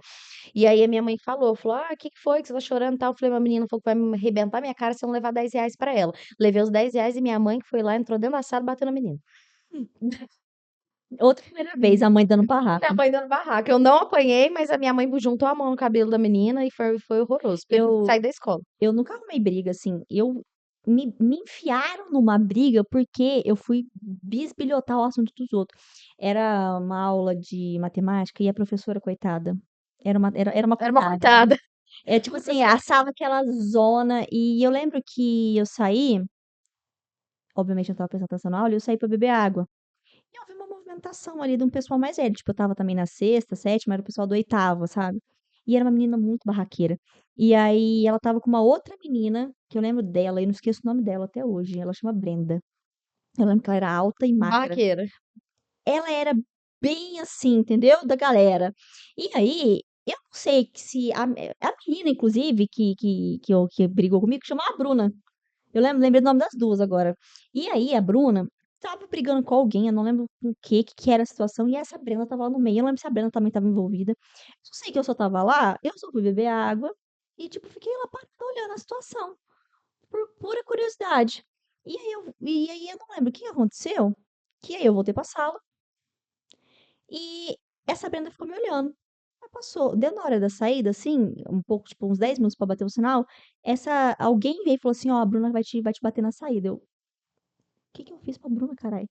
E aí a minha mãe falou: ah, o que que foi que você tá chorando e tal? Eu falei: uma menina falou que vai me arrebentar minha cara se eu não levar R$ 10 pra ela. Levei os R$ 10 e minha mãe que foi lá, entrou dentro da sala e bateu na menina. Outra primeira vez, a mãe dando Minha barraco. mãe dando barraco. Eu não apanhei, mas a minha mãe juntou a mão no cabelo da menina e foi horroroso. Prefiro Eu, sair da escola. eu nunca arrumei briga, assim. Me enfiaram numa briga porque eu fui bisbilhotar o assunto dos outros. Era uma aula de matemática e a professora, coitada, era uma Era uma coitada. coitada. É tipo assim, assava aquela zona. E eu lembro que eu saí, obviamente eu não tava prestando atenção na aula, e eu saí pra beber água. E eu vi uma movimentação ali de um pessoal mais velho. Tipo, eu tava também na sexta, sétima, era o pessoal do oitavo, sabe? E era uma menina muito barraqueira. E aí ela tava com uma outra menina, que eu lembro dela, e não esqueço o nome dela até hoje. Ela chama Brenda. Eu lembro que ela era alta e magra. Barraqueira. Ela era bem assim, entendeu? Da galera. E aí, eu não sei que se a menina, inclusive, que brigou comigo, chamava a Bruna. Lembrei do nome das duas agora. E aí, a Bruna tava brigando com alguém, eu não lembro com o que era a situação, e essa Brenda tava lá no meio. Eu não lembro se a Brenda também tava envolvida. Só sei que eu só tava lá, eu só fui beber água, e, tipo, fiquei lá parada olhando a situação, por pura curiosidade. E aí eu não lembro o que aconteceu, que aí eu voltei pra sala, e essa Brenda ficou me olhando. Aí passou, deu na hora da saída, assim, um pouco, tipo, uns 10 minutos pra bater o sinal, alguém veio e falou assim, ó, a Bruna vai te bater na saída. Que eu fiz pra Bruna, caralho?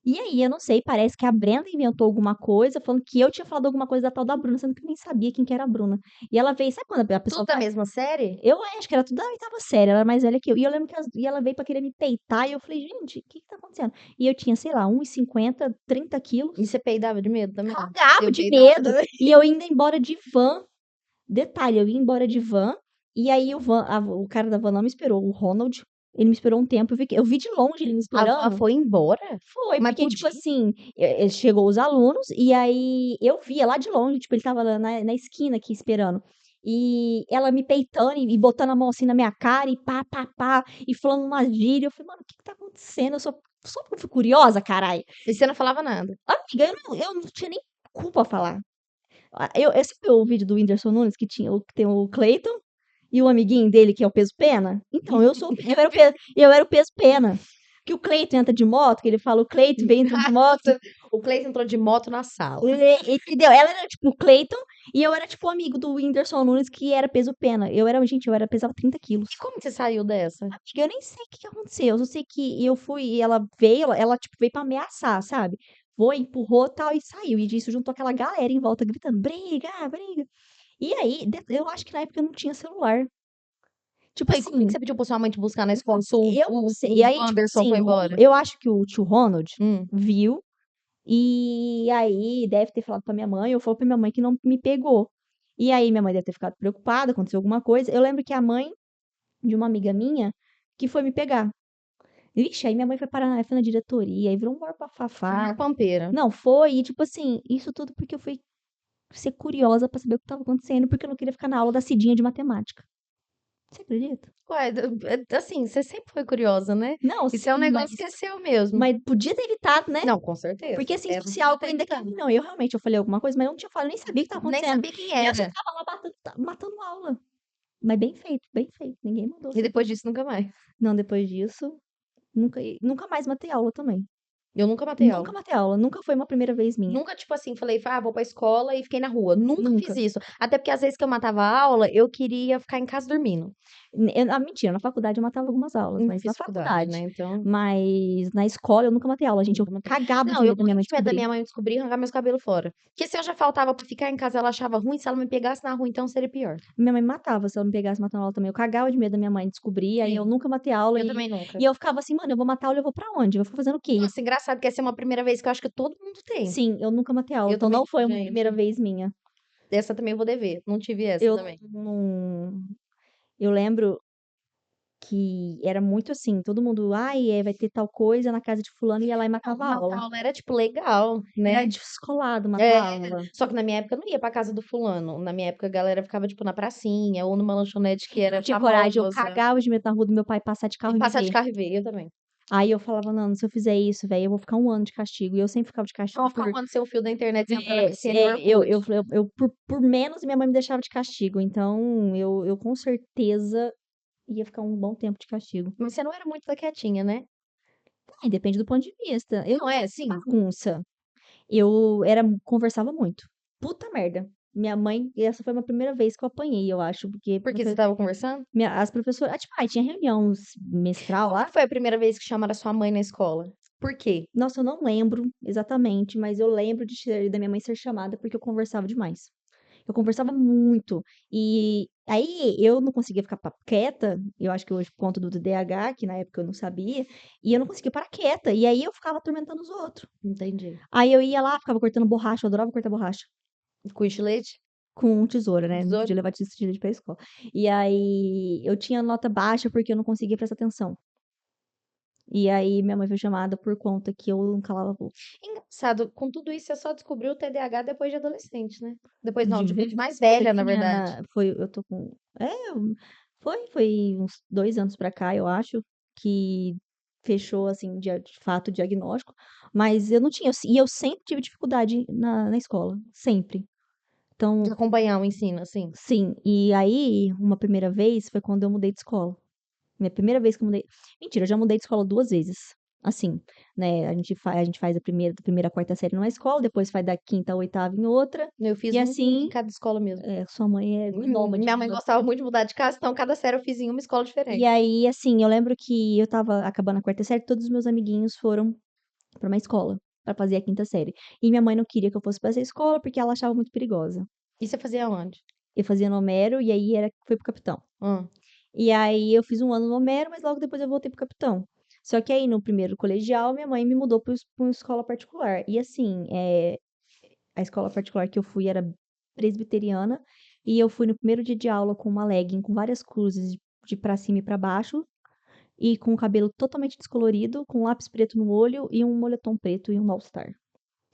E aí, eu não sei, parece que a Brenda inventou alguma coisa, falando que eu tinha falado alguma coisa da tal da Bruna, sendo que eu nem sabia quem que era a Bruna. E ela veio, sabe quando a Tudo pessoa da vai? mesma série? Eu acho que era tudo da oitava série, ela era mais velha que eu. E eu lembro e ela veio pra querer me peitar, e eu falei, gente, o que tá acontecendo? E eu tinha, sei lá, 1,50, 30 E quilos, você peidava de medo também? cagava Eu de peidava medo, também. e eu indo embora de van. Detalhe, eu ia embora de van, e aí o cara da van não me esperou, o Ronald, ele me esperou um tempo, eu vi de longe ele me A van esperando. foi embora? Foi, Mas porque, tipo podia. assim, chegou os alunos, e aí eu via lá de longe, tipo, ele tava lá na esquina aqui esperando. E ela me peitando e botando a mão assim na minha cara, e pá, pá, pá, e falando uma gíria. Eu falei, mano, o que que tá acontecendo? Eu só porque eu fui curiosa, caralho. E você não falava nada. Amiga, eu não tinha nem culpa a falar. Esse foi o vídeo do Whindersson Nunes que tem o Cleiton e o amiguinho dele, que é o peso pena? Então, eu era o peso pena. Que o Cleiton entra de moto, que ele fala, o Cleiton vem entrando de moto. O Cleiton entrou de moto na sala. Entendeu? Ela era tipo o Cleiton e eu era tipo o amigo do Whindersson Nunes, que era peso pena. Pesava 30 quilos. E como que você saiu dessa? Amiga, eu nem sei o que que aconteceu. Eu só sei que eu fui e ela veio, ela tipo veio pra ameaçar, sabe? Foi, empurrou tal e saiu. E disso juntou aquela galera em volta gritando: briga, briga. E aí, eu acho que na época eu não tinha celular. Tipo E como é que assim, você pediu pra sua mãe te buscar na escola se o, eu não o, sei. E o aí, tipo Anderson assim, foi embora? eu acho que o tio Ronald Hum. viu e aí deve ter falado pra minha mãe, ou falou pra minha mãe que não me pegou. E aí minha mãe deve ter ficado preocupada, aconteceu alguma coisa. Eu lembro que a mãe de uma amiga minha que foi me pegar. Vixe, aí minha mãe foi na diretoria, aí virou um maior Foi uma bafafá. pampeira. Não, foi, e tipo assim, isso tudo porque eu fui ser curiosa pra saber o que estava acontecendo, porque eu não queria ficar na aula da Cidinha de matemática. Você acredita? Ué, assim, você sempre foi curiosa, né? Não, Isso é um sim, negócio que é seu mesmo. mas podia ter evitado, né? Não, com certeza. Porque assim, Essa social podia eu ter ainda evitado. não, eu realmente eu falei alguma coisa, mas eu não tinha falado, nem sabia o que estava Nem acontecendo. sabia quem E eu só era. tava lá matando aula. Mas bem feito, ninguém mandou E ser. depois disso, nunca mais. Não, depois disso, nunca mais matei aula também. Eu nunca matei Nunca aula. matei aula, nunca foi uma primeira vez minha. Nunca, tipo assim, falei, vou pra escola e fiquei na rua. Nunca fiz Nunca. isso. Até porque às vezes que eu matava a aula, eu queria ficar em casa dormindo. Mentira, na faculdade eu matava algumas aulas, Nunca mas na fiz faculdade, né? faculdade. Então, Mas na escola eu nunca matei aula, gente. Eu nunca matei. cagava de Não, eu medo da minha morria mãe de medo da descobrir. minha mãe descobrir e arrancar meus cabelos fora. Porque se eu já faltava pra ficar em casa, ela achava ruim. Se ela me pegasse na rua, então seria pior. Minha mãe me matava se ela me pegasse matando aula também. Eu cagava de medo da minha mãe descobrir, aí eu Sim. nunca matei aula Eu e, também nunca. e eu ficava assim, mano, eu vou matar aula, eu vou pra onde? Eu vou ficar fazendo o quê? Nossa, engraçado que essa é uma primeira vez que eu acho que todo mundo tem. Sim, eu nunca matei aula, Eu então também não não, foi uma primeira gente. vez minha. Essa também eu vou dever. Não tive essa Eu também. não. Eu lembro que era muito assim, todo mundo, ai, vai ter tal coisa na casa de fulano e ia lá e Não, matava a matar aula. aula era, tipo, legal, Era né. descolado matar É, a aula. só que na minha época eu não ia pra casa do fulano, na minha época a galera ficava, tipo, na pracinha ou numa lanchonete que Eu não era tinha coragem, eu famosa. cagava de medo na rua do meu pai passar de E carro e me passar de ver. carro e ver, eu também. Aí eu falava: "Não, se eu fizer isso, velho, eu vou ficar 1 ano de castigo", e eu sempre ficava de Eu vou castigo ficar arrumando sem fio da internet sem entrar na é, PCN e eu Orkut. eu falei por menos minha mãe me deixava de castigo, então eu com certeza ia ficar um bom tempo de castigo. Mas você não era muito da quietinha, né? Aí depende do ponto de vista. Eu Não, é, sim. bagunça. Eu era conversava muito. Puta merda. Minha mãe essa foi a minha primeira vez que eu apanhei, eu acho, porque Porque você estava conversando? as professoras tipo, ai, tinha reunião semestral Qual lá. que foi a primeira vez que chamaram a sua mãe na escola? Por quê? Nossa, eu não lembro exatamente, mas eu lembro da minha mãe ser chamada porque eu conversava demais. Eu conversava muito. E aí eu não conseguia ficar quieta, eu acho que hoje por conta do TDAH, que na época eu não sabia, e eu não conseguia parar quieta. E aí eu ficava atormentando os outros. Entendi. Aí eu ia lá, ficava cortando borracha, eu adorava cortar borracha. Com estilete? Com tesoura, né? Não Tesoura? podia levar tesoura pra escola. E aí eu tinha nota baixa porque eu não conseguia prestar atenção. E aí minha mãe foi chamada por conta que eu não calava a boca. Engraçado, com tudo isso você só descobriu o TDAH depois de adolescente, né? Depois não, De depois de mais eu velha, na verdade. tinha foi eu tô com foi uns 2 anos pra cá, eu acho, que fechou, assim, de fato o diagnóstico, mas eu não tinha e eu sempre tive dificuldade na escola, sempre. De Então, acompanhar o ensino, assim. sim, e aí uma primeira vez foi quando eu mudei de escola. Minha primeira vez que eu mudei mentira, eu já mudei de escola 2 vezes. Assim, né, a gente faz a primeira à quarta série numa escola, depois faz da quinta à oitava em outra, Eu fiz e um em assim cada escola mesmo. sua mãe é nômade, Minha mãe mudou. gostava muito de mudar de casa, então cada série eu fiz em uma escola E diferente. aí, assim, eu lembro que eu estava acabando a quarta série, todos os meus amiguinhos foram pra uma escola, pra fazer a quinta série. E minha mãe não queria que eu fosse pra essa escola, porque ela achava muito perigosa. E você fazia onde? Eu fazia no Homero, e aí foi pro Capitão. Hã. E aí eu fiz 1 ano no Homero, mas logo depois eu voltei pro Capitão. Só que aí no primeiro colegial, minha mãe me mudou pra uma escola particular. E assim, a escola particular que eu fui era presbiteriana, e eu fui no primeiro dia de aula com uma legging com várias cruzes de pra cima e pra baixo, e com o cabelo totalmente descolorido, com lápis preto no olho e um moletom preto e um all-star.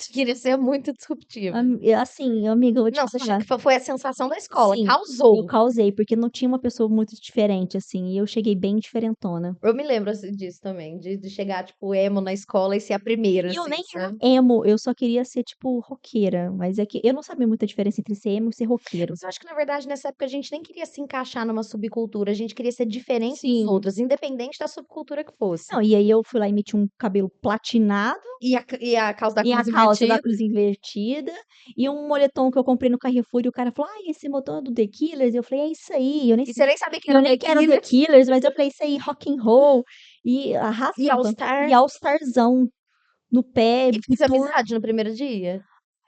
Você queria ser muito disruptiva. Assim, amiga, eu vou te Não, você falar. foi a sensação da escola, Sim, eu causou. causei, porque não tinha uma pessoa muito diferente, assim, e eu cheguei bem diferentona. Eu me lembro, assim, disso também, de chegar, tipo, emo na escola e ser a primeira, E eu assim, nem era sabe. emo, eu só queria ser, tipo, roqueira, mas é que eu não sabia muita diferença entre ser emo e ser roqueiro. Mas eu acho que, na verdade, nessa época a gente nem queria se encaixar numa subcultura, a gente queria ser diferente dos Sim. outros, independente da subcultura que fosse. Não, e aí eu fui lá e meti um cabelo platinado E a calça da e a cruz calça da invertida. cruz invertida e um moletom que eu comprei no Carrefour e o cara falou: "Ai, esse moletom é do The Killers?" Eu falei: "É isso aí", E você nem sabia que eu era nem The que era The Killers. Killers, mas eu falei: "Isso aí, rock and roll", e E All arrasava. Star. E All Starzão no pé, E fiz coturno. amizade no primeiro dia.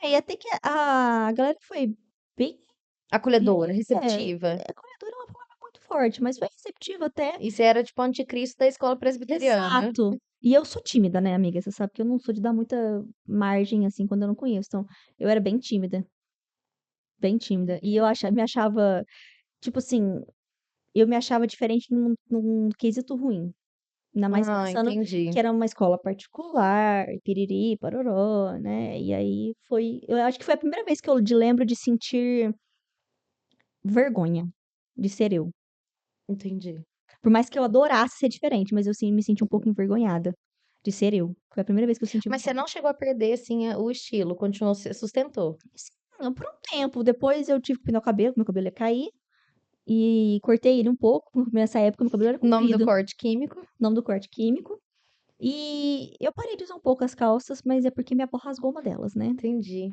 Aí até que a galera foi bem Acolhedora, é, receptiva. acolhedora é uma palavra muito forte, mas foi receptiva até. E você era, tipo, anticristo da escola presbiteriana. Exato. E eu sou tímida, né, amiga, você sabe que eu não sou de dar muita margem, assim, quando eu não conheço, então eu era bem tímida, bem tímida. E eu me achava, tipo assim, eu me achava diferente num quesito ruim, ainda mais Ah, pensando entendi. que era uma escola particular, piriri, pororó, né, e aí eu acho que foi a primeira vez que eu lembro de sentir vergonha de ser eu. Entendi. Por mais que eu adorasse ser diferente, mas eu sim me senti um pouco envergonhada de ser eu. Foi a primeira vez que eu senti Mas você não chegou a perder, assim, o estilo, continuou, se sustentou. sim, por um tempo. Depois eu tive que pintar o cabelo, meu cabelo ia cair, e cortei ele um pouco. Nessa época, meu cabelo era O nome do comprido, corte químico? nome do corte químico. E eu parei de usar um pouco as calças, mas é porque minha avó rasgou uma delas, né? Entendi.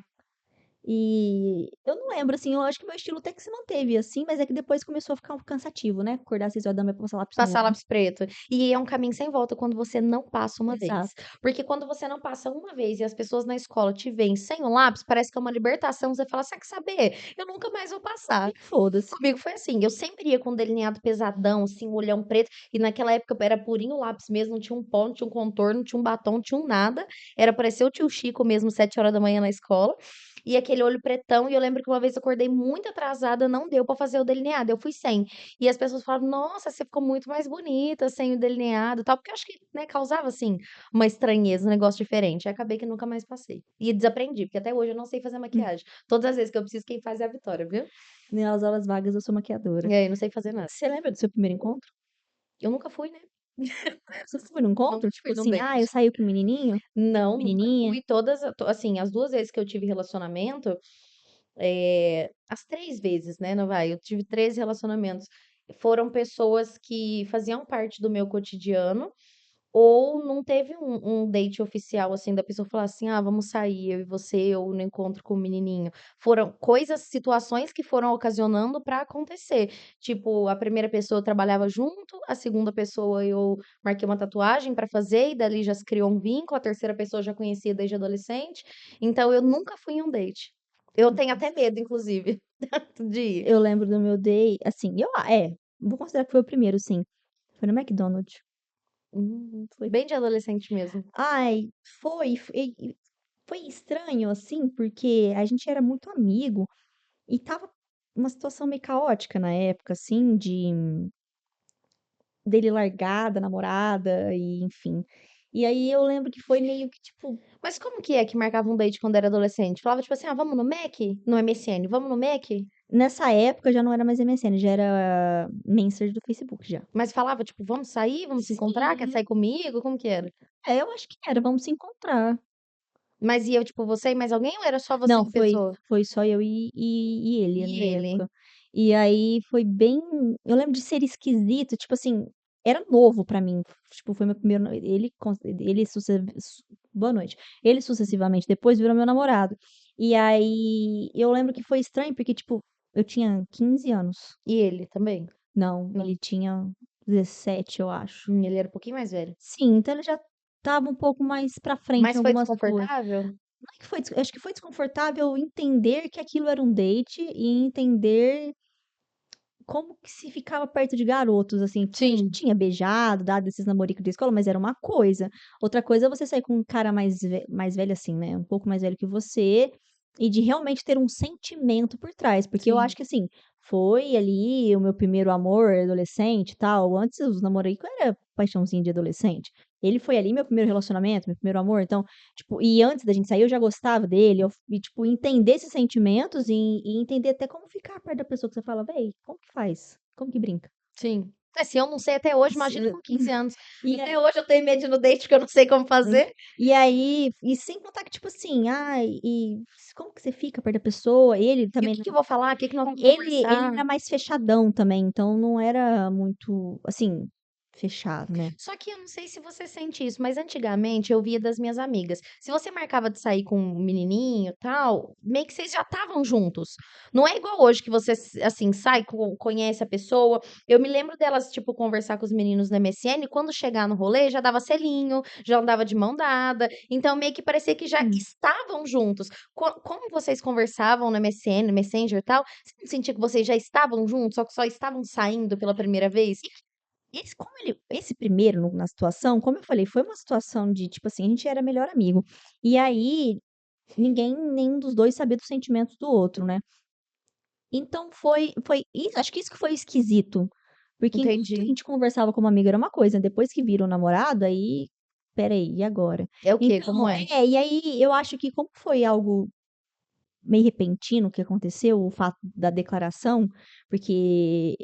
E eu não lembro, assim, eu acho que meu estilo até que se manteve assim, mas é que depois começou a ficar cansativo, né? Acordar às 6 horas da manhã pra passar lápis no Passar olho. lápis preto. E é um caminho sem volta quando você não passa uma vez. Exato. Porque quando você não passa uma vez e as pessoas na escola te veem sem o lápis, parece que é uma libertação. Você fala, sabe que saber? Eu nunca mais vou passar. E foda-se. Comigo foi assim, eu sempre ia com um delineado pesadão, assim, um olhão preto, e naquela época era purinho lápis mesmo, não tinha um pó, não tinha um contorno, não tinha um batom, não tinha um nada. Era parecer o tio Chico mesmo, 7 horas da manhã na escola. e aquele olho pretão. E eu lembro que uma vez eu acordei muito atrasada, não deu pra fazer o delineado, eu fui sem. E as pessoas falavam, nossa, você ficou muito mais bonita sem o delineado e tal, porque eu acho que, né, causava, assim, uma estranheza, um negócio diferente. Aí acabei que nunca mais passei. E desaprendi, porque até hoje eu não sei fazer maquiagem. Todas as vezes que eu preciso, quem faz é a Vitória, viu? Nas horas vagas eu sou maquiadora. E aí, não sei fazer nada. Você lembra do seu primeiro encontro? Eu nunca fui, né? Você foi num Nunca encontro? Tipo fui num assim, eu date. saí com o menininho, Não, nunca menininha. fui. Todas, assim, as 2 vezes que eu tive relacionamento, as 3 vezes, né, não vai, eu tive 3 relacionamentos, foram pessoas que faziam parte do meu cotidiano, ou não teve um date oficial, assim, da pessoa falar assim: "Ah, vamos sair, eu e você, ou no encontro com o menininho". Foram coisas, situações que foram ocasionando para acontecer. Tipo, a primeira pessoa trabalhava junto, a segunda pessoa eu marquei uma tatuagem para fazer e dali já se criou um vínculo, a terceira pessoa eu já conhecia desde adolescente, então eu nunca fui em um date. Eu tenho até medo, inclusive, de ir. Eu lembro do meu day, assim, vou considerar que foi o primeiro, sim. Foi no McDonald's. Foi. Bem de adolescente mesmo. Ai, foi estranho, assim, porque a gente era muito amigo e tava uma situação meio caótica na época, assim, de dele largar da namorada e enfim. E aí eu lembro que foi meio que tipo, Mas como que é que marcava um date quando era adolescente? Falava tipo assim: "Ah, vamos no Mac? No MSN, vamos no Mac?" nessa época já não era mais MSN, já era Messenger do Facebook já. Mas falava tipo: "Vamos sair? Vamos se encontrar? Quer Sim. sair comigo?" Como que era? É, eu acho que era, vamos se encontrar. Mas ia tipo você e mais alguém ou era só você Não, e a pessoa? foi só eu e ele E na ele? época. E aí foi bem, eu lembro de ser esquisito, tipo assim, era novo pra mim, tipo, foi meu primeiro na ele boa noite. Ele sucessivamente depois virou meu namorado. E aí eu lembro que foi estranho, porque, tipo, eu tinha 15 anos. E ele também? Não, Não. ele tinha 17, eu acho. Ele era um pouquinho mais velho. Sim, então ele já estava um pouco mais pra frente em Mas foi algumas coisas. desconfortável? Não é que foi des acho que foi desconfortável entender que aquilo era um date e entender como que se ficava perto de garotos, assim, porque a gente Sim, tinha beijado, dado esses namoricos de escola, mas era uma coisa. Outra coisa é você sair com um cara mais velho, assim, né, um pouco mais velho que você, e de realmente ter um sentimento por trás, porque eu sim, acho que, assim, foi ali o meu primeiro amor adolescente e tal, antes os namoricos era paixãozinho de adolescente. Ele foi ali meu primeiro relacionamento, meu primeiro amor, então, tipo, e antes da gente sair eu já gostava dele, e tipo, entender esses sentimentos e entender até como ficar perto da pessoa que você fala: "Véi, como que faz? Como que brinca?". sim. É, se eu não sei até hoje, imagina Se com 15 anos. e Até aí hoje eu tenho medo de ir no date porque eu não sei como fazer. e sem contar que, tipo assim, como que você fica perto da pessoa? Ele E o também que que eu vou falar? O que que nós vamos ele conversar? era mais fechadão também, então não era muito, assim, fechado, né. Só que eu não sei se você sente isso, mas antigamente eu via das minhas amigas. Se você marcava de sair com um menininho, tal, meio que vocês já estavam juntos. Não é igual hoje que você, assim, sai, conhece a pessoa. Eu me lembro delas, tipo, conversar com os meninos no MSN, e quando chegar no rolê já dava selinho, já andava de mão dada. Então meio que parecia que já Hum. estavam juntos. Como vocês conversavam no MSN, no Messenger e tal, você não sentia que vocês já estavam juntos, só que só estavam saindo pela primeira vez? Esse primeiro na situação, como eu falei, foi uma situação de, tipo assim, a gente era melhor amigo. E aí, nenhum dos 2 sabia dos sentimentos do outro, né. Então foi isso, acho que isso que foi esquisito, porque enquanto a Entendi. gente conversava como amigo era uma coisa, depois que vira o namorado, aí, espera aí, e agora? É o quê? Como Então é? e aí eu acho que como foi algo meio repentino que aconteceu, o fato da declaração, porque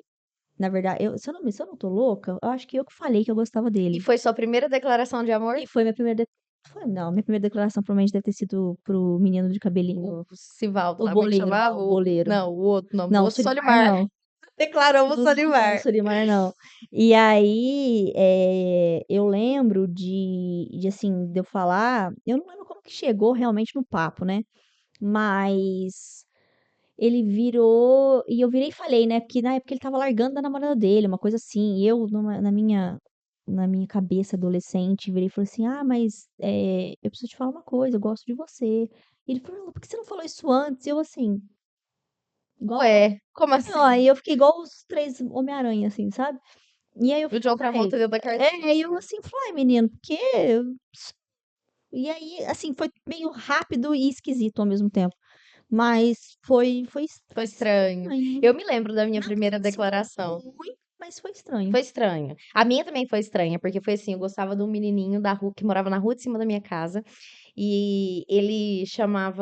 na verdade se eu não tô louca, eu acho que eu que falei que eu gostava E dele. foi sua primeira declaração de amor? E foi minha primeira de foi não, minha primeira declaração provavelmente deve ter sido para o menino de O cabelinho, Sivaldo o lá, como é que boleiro lá, chamava? o boleiro. Não, o outro, o nome do Não, o outro, Solimar Solimar. não. Declarou o Não, o Solimar. Solimar não. E aí, eu lembro de assim, de eu falar, eu não lembro como que chegou realmente no papo, né, mas ele virou e eu virei e falei, né, porque na época ele estava largando da namorada dele, uma coisa assim, e eu na minha cabeça adolescente, virei e falei assim: "Ah, mas, eu preciso te falar uma coisa, eu gosto de você". Ele falou: "Por que você não falou isso antes?". Eu assim, igual Ué, como aí assim? eu fiquei igual os 3 Homem-Aranha, assim, sabe. E aí eu O John falei Travolta dentro da aí eu cartinha. assim falei: "Ai menino, porque" e aí, assim, foi meio rápido e esquisito ao mesmo tempo. Mas foi Foi estranho. estranho. Eu me lembro da minha Não primeira tenha sido declaração. ruim, mas foi estranho. Foi estranho. A minha também foi estranha, porque foi assim, eu gostava de um menininho da rua que morava na rua de cima da minha casa, e ele chama,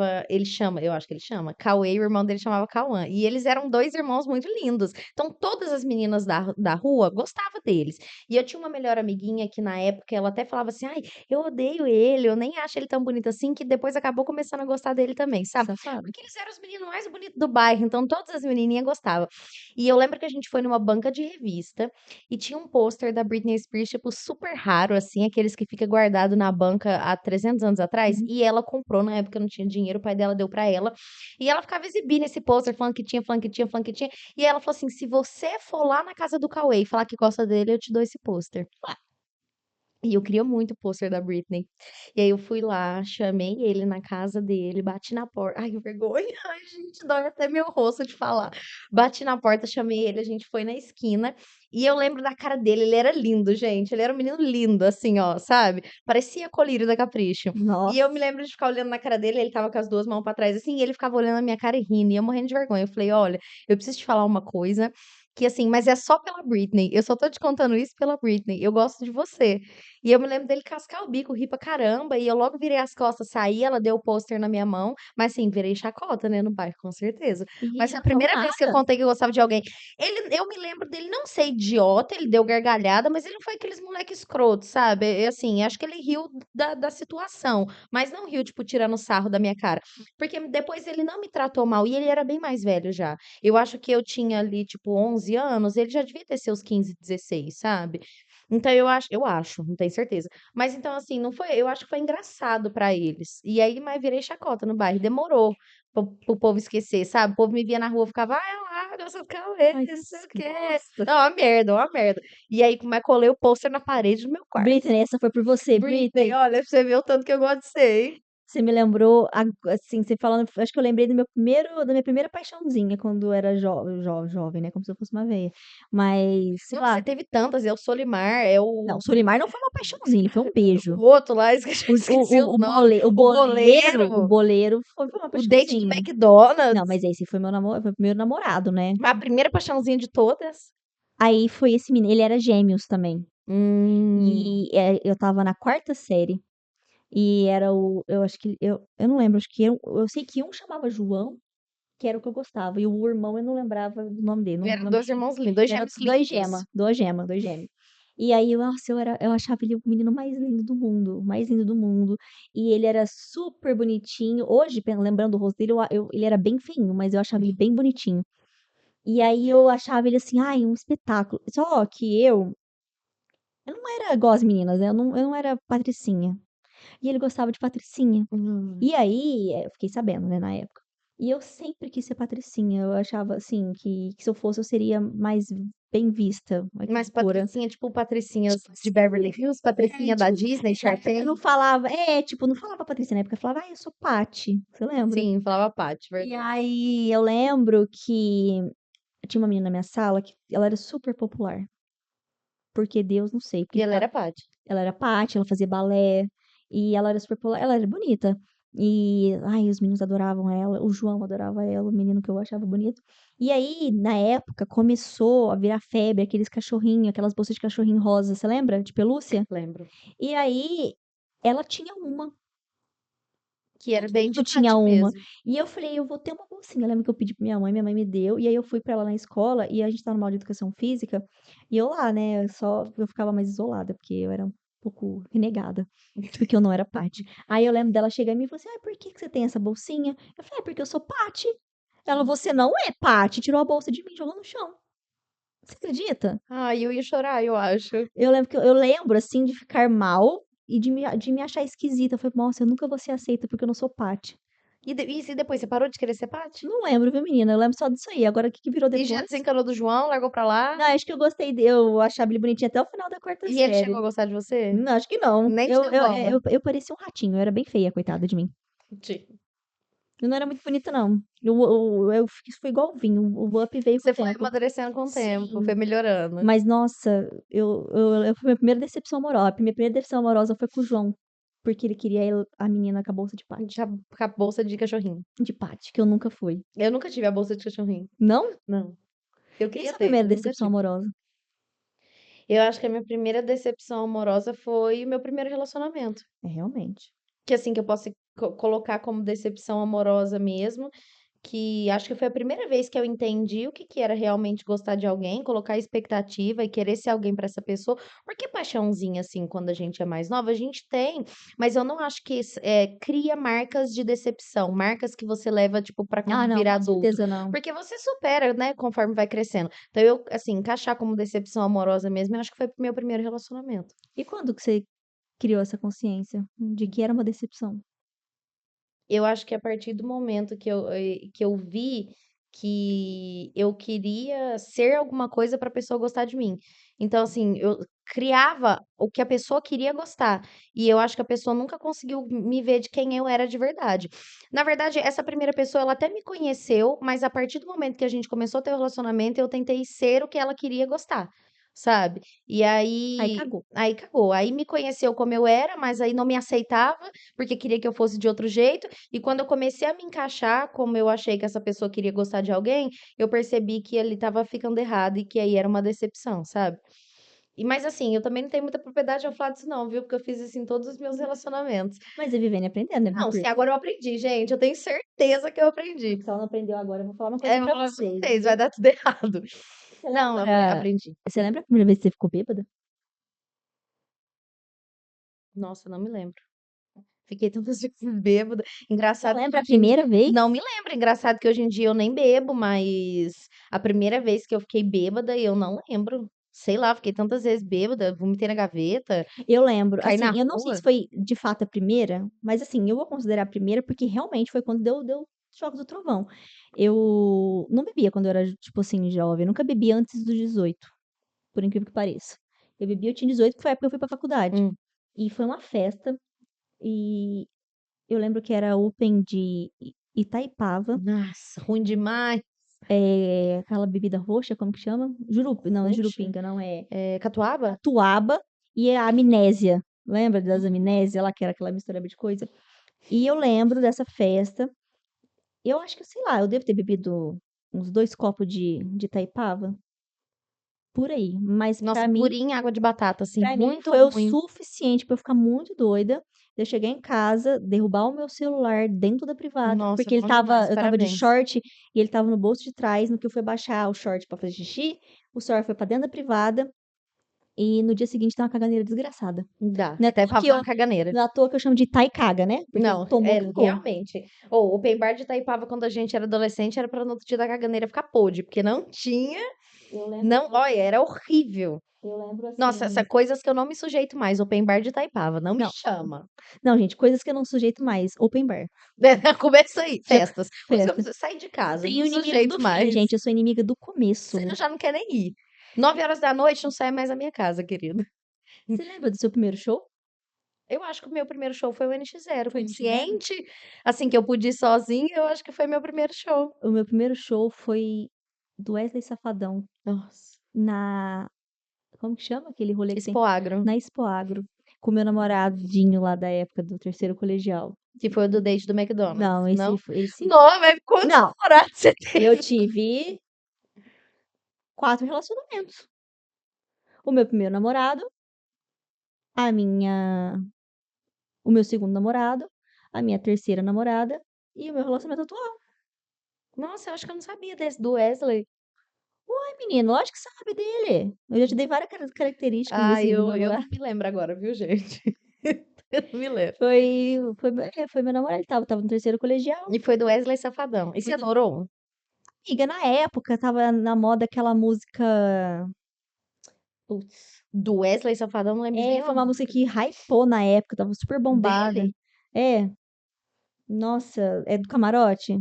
eu acho que ele chama, Cauê, e o irmão dele chamava Cauã. E eles eram 2 irmãos muito lindos. Então todas as meninas da rua gostavam deles. E eu tinha uma melhor amiguinha que na época ela até falava assim: "Ai, eu odeio ele, eu nem acho ele tão bonito assim", que depois acabou começando a gostar dele também, sabe? Safado. Porque eles eram os meninos mais bonitos do bairro, então todas as menininhas gostavam. E eu lembro que a gente foi numa banca de revista e tinha um pôster da Britney Spears, tipo, super raro, assim, aqueles que fica guardado na banca há 300 anos atrás. Uhum. E ela comprou, na época não tinha dinheiro, o pai dela deu pra ela. E ela ficava exibindo esse pôster, falando que tinha, falando que tinha, falando que tinha. E ela falou assim: se você for lá na casa do Cauê e falar que gosta dele, eu te dou esse pôster. E eu queria muito o pôster da Britney. E aí eu fui lá, chamei ele na casa dele, bati na porta. Ai, que vergonha. Ai, gente, dói até meu rosto de falar. Bati na porta, chamei ele, a gente foi na esquina. E eu lembro da cara dele, ele era lindo, gente. Ele era um menino lindo, assim, ó, sabe? Parecia colírio da Capricho. E eu me Nossa. lembro de ficar olhando na cara dele, ele tava com as duas mãos pra trás, assim, e ele ficava olhando a minha cara e rindo, e eu morrendo de vergonha. Eu falei: olha, eu preciso te falar uma coisa. Que assim, mas é só pela Britney. Eu só tô te contando isso pela Britney. Eu gosto de você. E eu me lembro dele cascar o bico, rir pra caramba, e eu logo virei as costas, saí, ela deu o pôster na minha mão, mas assim, virei chacota, né, no bairro, com certeza. E Mas foi ele a não falou primeira vez que eu nada. contei que eu gostava de alguém. Eu me lembro dele não ser idiota, ele deu gargalhada, mas ele não foi aqueles moleque escroto, sabe? Assim, acho que ele riu da situação, mas não riu, tipo, tirando sarro da minha cara. Porque depois ele não me tratou mal, e ele era bem mais velho já. Eu acho que eu tinha ali, tipo, 11 anos, ele já devia ter seus 15, 16, sabe? Então eu acho, não tenho certeza. Mas então assim, não foi, eu acho que foi engraçado pra eles. E aí, mas virei chacota no bairro, demorou pro povo esquecer, sabe? O povo me via na rua, ficava, ai, lá, gosta do Cauê, Ai, não sei o quê. nossa. Não, uma merda, uma merda. E aí, como é que colei o pôster na parede do meu quarto? Britney, essa foi por você, Britney, Britney. olha, pra você ver o tanto que eu gosto de você, hein? Você me lembrou, assim, você falando, acho que eu lembrei da minha primeira paixãozinha, quando eu era jovem, né? Como se eu fosse uma velha. Mas, sei Nossa, lá. você teve tantas, é o Solimar, é Não, o Solimar não foi uma paixãozinha, ele foi um beijo. o outro lá, esqueci, O, esqueci o o, o, nome, bole, o o boleiro, o boleiro, boleiro foi uma o date do paixãozinha. Não, McDonald's. mas esse foi foi o primeiro namorado, né? A primeira paixãozinha de todas. Aí foi esse menino, ele era gêmeos também. Hum. E eu tava na quarta série. E era eu acho que, eu não lembro, acho que eu sei que um chamava João, que era o que eu gostava. E o irmão, eu não lembrava do nome dele, não Eram lembro. dois irmãos lindos, dois Era gêmeos dois lindos. gema, duas gema, dois gêmeos. E aí, nossa, eu achava ele o menino mais lindo do mundo, mais lindo do mundo. E ele era super bonitinho. Hoje, lembrando o rosto dele, ele era bem feinho, mas eu achava ele bem bonitinho. E aí eu achava ele assim, ai, um espetáculo. Só que eu não era igual as meninas, né? Eu não era patricinha. E ele gostava de patricinha. Hum. E aí, eu fiquei sabendo, né, na época. E eu sempre quis ser patricinha. Eu achava, assim, que se eu fosse, eu seria mais bem vista. Ai, que Mas loucura. Patricinha, tipo Patricinhas Tipo de assim, Beverly Hills, Patricinha da tipo, Disney, eu Sharpay. não falava, tipo, não falava Patrícia na época, eu falava, eu sou Pati. Você lembra? Sim, falava Paty, E verdade. aí, eu lembro que tinha uma menina na minha sala que ela era super popular. Porque Deus, não sei, porque E ela era Paty. ela era Paty, ela fazia balé, e ela era super ela era bonita. E, ai, os meninos adoravam ela, o João adorava ela, o menino que eu achava bonito. E aí, na época, começou a virar febre, aqueles cachorrinhos, aquelas bolsas de cachorrinho rosa, você lembra? De pelúcia? Lembro. E aí, ela tinha uma, Que era todo bem mundo de tinha Paty uma. mesmo. E eu falei, eu vou ter uma bolsinha. Eu lembro que eu pedi pra minha mãe me deu, e aí eu fui pra ela na escola, e a gente tá numa aula de educação física, e eu lá, né, eu ficava mais isolada, porque eu era um pouco renegada, porque eu não era Paty. Aí eu lembro dela chegar em mim e falar assim, por que que você tem essa bolsinha? Eu falei, porque eu sou Paty. Ela, você não é Paty, tirou a bolsa de mim e jogou no chão. Você acredita? Ai, eu ia chorar, eu acho. Eu lembro, assim, de ficar mal e de me achar esquisita. Eu falei, nossa, eu nunca vou ser aceita porque eu não sou Paty. E se depois você parou de querer ser Paty? Não lembro, viu, menina? Eu lembro só disso aí. Agora, o que que virou E já depois? desencanou do João, largou pra lá? Não, acho que eu gostei dele. Eu achava ele bonitinho até o final da quarta E ele chegou série. a gostar de você? Não, acho que não. Nem te Eu, deu eu, bola. eu, eu parecia um ratinho. Eu era bem feia, coitada de mim. Eu não era muito bonita, não. Fui igual o vinho. O up veio com o Você foi tempo. amadurecendo com o tempo, foi Sim. melhorando. Mas, nossa, foi minha primeira decepção amorosa. A minha primeira decepção amorosa foi com o João. porque ele queria a menina com a bolsa de pate. Com a bolsa de cachorrinho. De pate, que eu nunca fui. Eu nunca tive a bolsa de cachorrinho. Não? Não. Eu E a queria sua ter, primeira mas nunca decepção tive. amorosa? Eu acho que a minha primeira decepção amorosa foi o meu primeiro relacionamento. É, realmente. Que assim, que eu posso colocar como decepção amorosa mesmo, que acho que foi a primeira vez que eu entendi o que que era realmente gostar de alguém, colocar expectativa e querer ser alguém para essa pessoa. Porque paixãozinha, assim, quando a gente é mais nova, a gente tem, mas eu não acho que cria marcas de decepção, marcas que você leva, tipo, para Ah, quando não, virar com adulto. certeza não. Porque você supera, né, conforme vai crescendo. Então, eu, assim, encaixar como decepção amorosa mesmo, eu acho que foi o meu primeiro relacionamento. E quando que você criou essa consciência de que era uma decepção? Eu acho que a partir do momento que eu vi que eu queria ser alguma coisa para a pessoa gostar de mim. Então, assim, eu criava o que a pessoa queria gostar. E eu acho que a pessoa nunca conseguiu me ver de quem eu era de verdade. Na verdade, essa primeira pessoa, ela até me conheceu, mas a partir do momento que a gente começou a ter um relacionamento, eu tentei ser o que ela queria gostar, sabe? E Aí aí. cagou. Aí cagou. Aí me conheceu como eu era, mas aí não me aceitava, porque queria que eu fosse de outro jeito. E quando eu comecei a me encaixar, como eu achei que essa pessoa queria gostar de alguém, eu percebi que ele estava ficando errado e que aí era uma decepção, sabe? Mas assim, eu também não tenho muita propriedade ao falar disso não, viu? Porque eu fiz isso em todos os meus relacionamentos. Mas é vivendo e aprendendo, né, minha Não, sim, filha? agora eu aprendi, gente. Eu tenho certeza que eu aprendi. Se ela não aprendeu agora, eu vou falar uma coisa É, eu pra vou falar pra vocês, vocês, vai viu? dar tudo errado. Você Não, eu lembra, aprendi. você lembra a primeira vez que você ficou bêbada? Nossa, não me lembro. Fiquei tantas vezes bêbada. Não Engraçado que lembra a hoje em dia. primeira vez? Não me lembro. Engraçado que hoje em dia eu nem bebo, mas a primeira vez que eu fiquei bêbada, eu não lembro. Sei lá, fiquei tantas vezes bêbada, vomitei na gaveta, Eu lembro, caí assim, na eu não sei se rua. foi de fato a primeira, mas assim, eu vou considerar a primeira porque realmente foi quando deu choque do trovão. Eu não bebia quando eu era, tipo assim, jovem, nunca bebi antes dos 18, por incrível que pareça. Eu tinha 18, que foi a época que eu fui pra faculdade. Hum. E foi uma festa, e eu lembro que era Open de Itaipava, Nossa, ruim demais. aquela bebida roxa, como que chama? Não é Roxa. jurupinga, não é É, catuaba? catuaba e a amnésia. Lembra das amnésia lá, que era aquela mistura de coisa? E eu lembro dessa festa. Eu acho que, sei lá, eu devo ter bebido uns 2 copos de Itaipava, por aí. Mas Nossa, purinha água de batata, assim, pra mim muito foi o ruim. suficiente pra eu ficar muito doida, de eu chegar em casa, derrubar o meu celular dentro da privada, Nossa, porque bom demais, eu estava de parabéns. short e ele estava no bolso de trás. No que eu fui baixar o short pra fazer xixi, o celular foi pra dentro da privada e no dia seguinte tá uma caganeira desgraçada. Dá, Não é à até toa pra que dar eu uma caganeira. não é à toa que eu chamo de tai caga, né, porque Não, tomou, é, cagou. realmente. Ou o open bar de Itaipava, quando a gente era adolescente, era pra no outro dia da caganeira ficar podre, porque não tinha, Eu lembro não, olha, era horrível. eu lembro Nossa, assim essas coisas que eu não me sujeito mais, open bar de Itaipava, não me não, chama. não, gente, coisas que eu não sujeito mais, open bar. Começa aí, Já festas. Coisa que eu festa. preciso sair de casa, não Tenho me inimigo do sujeito fim, mais. gente, eu sou inimiga do Você começo. já não quer nem ir. 9 horas da noite não sai mais da minha casa, querida. Você lembra do seu primeiro show? Eu acho que o meu primeiro show foi o NX Zero, Foi NX0? consciente, assim, que eu pude ir sozinha, eu acho que foi meu primeiro show. O meu primeiro show foi do Wesley Safadão Nossa. na como que chama aquele rolê que tem? Expo Agro, Na Expo Agro, com meu namoradinho lá da época do terceiro colegial. que foi o do date do McDonald's, Não, não? esse Não, mas quantos não, namorados você eu teve? tive 4 relacionamentos. O meu primeiro namorado, a minha o meu segundo namorado, a minha terceira namorada e o meu relacionamento atual. Nossa, eu acho que eu não sabia desse do Wesley. Ai, menino, lógico que sabe dele. Eu já te dei várias características Ah, desse do meu eu namorado. não me lembro agora, viu, gente? Eu não me lembro. Foi meu namorado, ele tava no terceiro colegial. E foi do Wesley Safadão. E você Foi do adorou? amiga, na época tava na moda aquela música, putz, Do Wesley Safadão, não lembro de foi nenhuma uma música música. que hypou na época, tava super bombada. Dele? É, nossa, é do camarote?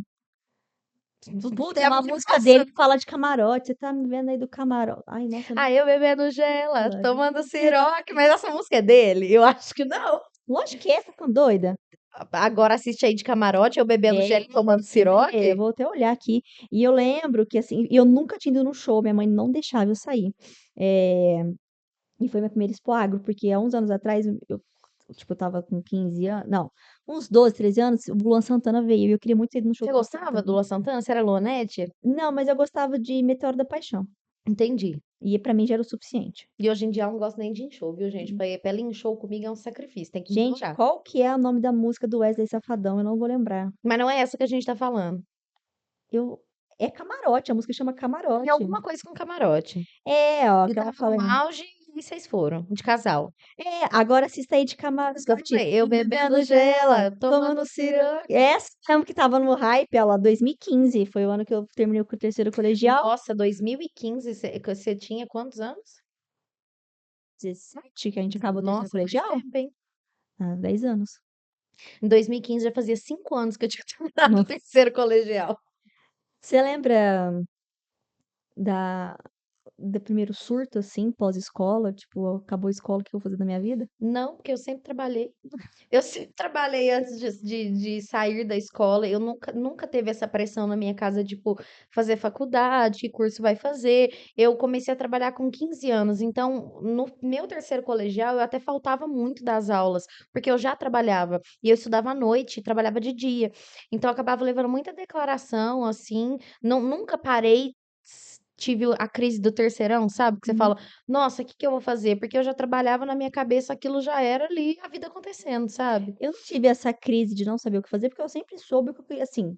Putz, É é a uma música música dele passando. que fala de camarote, você tá me vendo aí do camarote. Ai, nossa, não Ah, eu bebendo gela, lembro. tomando siroque, mas essa música é dele? Eu acho que não. Lógico que é, tá ficando doida? Agora assiste aí de camarote, eu bebendo É, gelo e tomando quer ver? Eu siroque. vou até olhar aqui. E eu lembro que, assim, eu nunca tinha ido num show, minha mãe não deixava eu sair. E foi minha primeira Expo Agro, porque há uns anos atrás, tipo, eu estava com 15 anos, não, uns 12, 13 anos, o Luan Santana veio e eu queria muito ter ido no show Você do Luan gostava do Santana. Lua Santana? Você era Luanete? Não, mas eu gostava de Meteoro da Paixão. Entendi. E pra mim já era o suficiente. E hoje em dia eu não gosto nem de ir em show, viu, gente? Pra ela ir em show comigo é um sacrifício, tem que Gente, implorar. qual que é o nome da música do Wesley Safadão? Eu não vou lembrar. Mas não é essa que a gente tá falando. Eu É Camarote, a música chama Tem Camarote. alguma coisa com camarote. É, ó, Ele que ela tava fala. no auge e vocês foram, de casal. É, agora assista aí de Por isso que eu camarote, falei, eu bebendo bebendo gela, gela, tomando tomando ciroc. ciroc. Essa mesmo que tava no hype, ela, 2015, foi o ano que eu terminei o terceiro colegial. Nossa, 2015, você tinha quantos anos? 17, que a gente acabou o terceiro Nossa, faz colegial? tempo, hein? Ah, 10 anos. Em 2015 já fazia 5 anos que eu tinha terminado o Nossa. terceiro colegial. Você lembra da, do primeiro surto, assim, pós-escola? Tipo, acabou a escola, o que eu vou fazer da minha vida? Não, porque eu sempre trabalhei. Eu sempre trabalhei antes de sair da escola. Eu nunca teve essa pressão na minha casa, tipo, fazer faculdade, que curso vai fazer. Eu comecei a trabalhar com 15 anos. Então, no meu terceiro colegial, eu até faltava muito das aulas, porque eu já trabalhava. E eu estudava à noite e trabalhava de dia. Então, eu acabava levando muita declaração, assim. Não, nunca parei. Tive a crise do terceirão, sabe? Que você Uhum. fala, nossa, o que que eu vou fazer? Porque eu já trabalhava na minha cabeça, aquilo já era ali, a vida acontecendo, sabe? Eu não tive essa crise de não saber o que fazer, porque eu sempre soube o que eu queria, assim,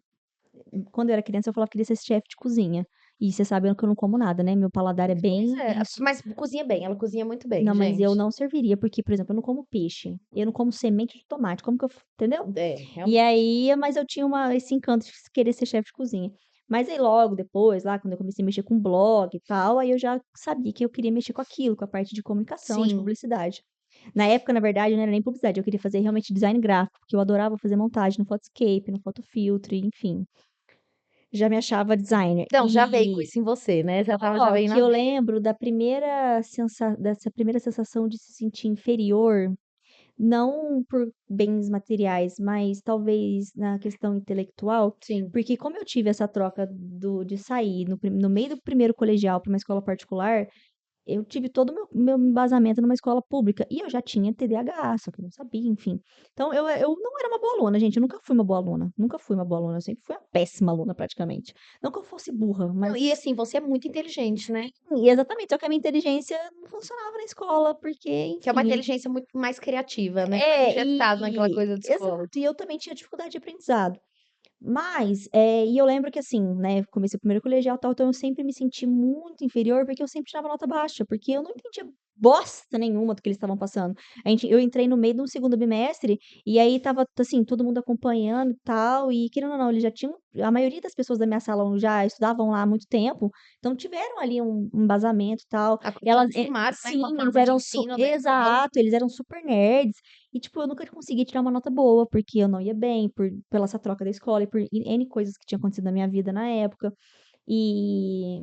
quando eu era criança eu falava que queria ser chefe de cozinha. E você sabe que eu não como nada, né? Meu paladar é Pois bem é, mas cozinha bem, ela cozinha muito bem, Não, mas eu gente. não serviria, porque, por exemplo, eu não como peixe, eu não como semente de tomate, como que eu, entendeu? É, E realmente. aí, mas eu tinha esse encanto de querer ser chefe de cozinha. Mas aí logo depois, lá quando eu comecei a mexer com blog e tal, aí eu já sabia que eu queria mexer com aquilo, com a parte de comunicação, de Sim. publicidade. Na época, na verdade, não era nem publicidade, eu queria fazer realmente design gráfico, porque eu adorava fazer montagem no Photoscape, no Photofiltre, enfim. Já me achava designer. Não, já veio com E isso em você, né? Já ó, veio que na eu veia. lembro dessa primeira sensação de se sentir inferior, não por bens materiais, mas talvez na questão intelectual, Sim. porque como eu tive essa troca de sair no meio do primeiro colegial para uma escola particular, eu tive todo o meu embasamento numa escola pública e eu já tinha TDAH, só que eu não sabia, enfim. Então eu não era uma boa aluna, gente, eu nunca fui uma boa aluna, nunca fui uma boa aluna, eu sempre fui uma péssima aluna praticamente. Não que eu fosse burra, Não, mas e assim, você é muito inteligente, né? e exatamente, só que a minha inteligência não funcionava na escola, porque, Que é uma enfim, inteligência muito mais criativa, né? Não é é, engessado naquela coisa de escola. exato, e eu também tinha dificuldade de aprendizado. Mas, e eu lembro que assim, né, comecei o primeiro colegial, e tal, então eu sempre me senti muito inferior, porque eu sempre tirava nota baixa, porque eu não entendia bosta nenhuma do que eles estavam passando. Eu entrei no meio de um segundo bimestre, e aí estava, assim, todo mundo acompanhando e tal, e querendo ou não, eles já tinham, a maioria das pessoas da minha sala já estudavam lá há muito tempo, então tiveram ali um embasamento e tal. Já Elas, acostumaram, né, sim, com a eles forma de eram, ensino da escola. exato, eles eram super nerds, e, tipo, eu nunca consegui tirar uma nota boa, porque eu não ia bem, pela essa troca da escola e por N coisas que tinham acontecido na minha vida na época. E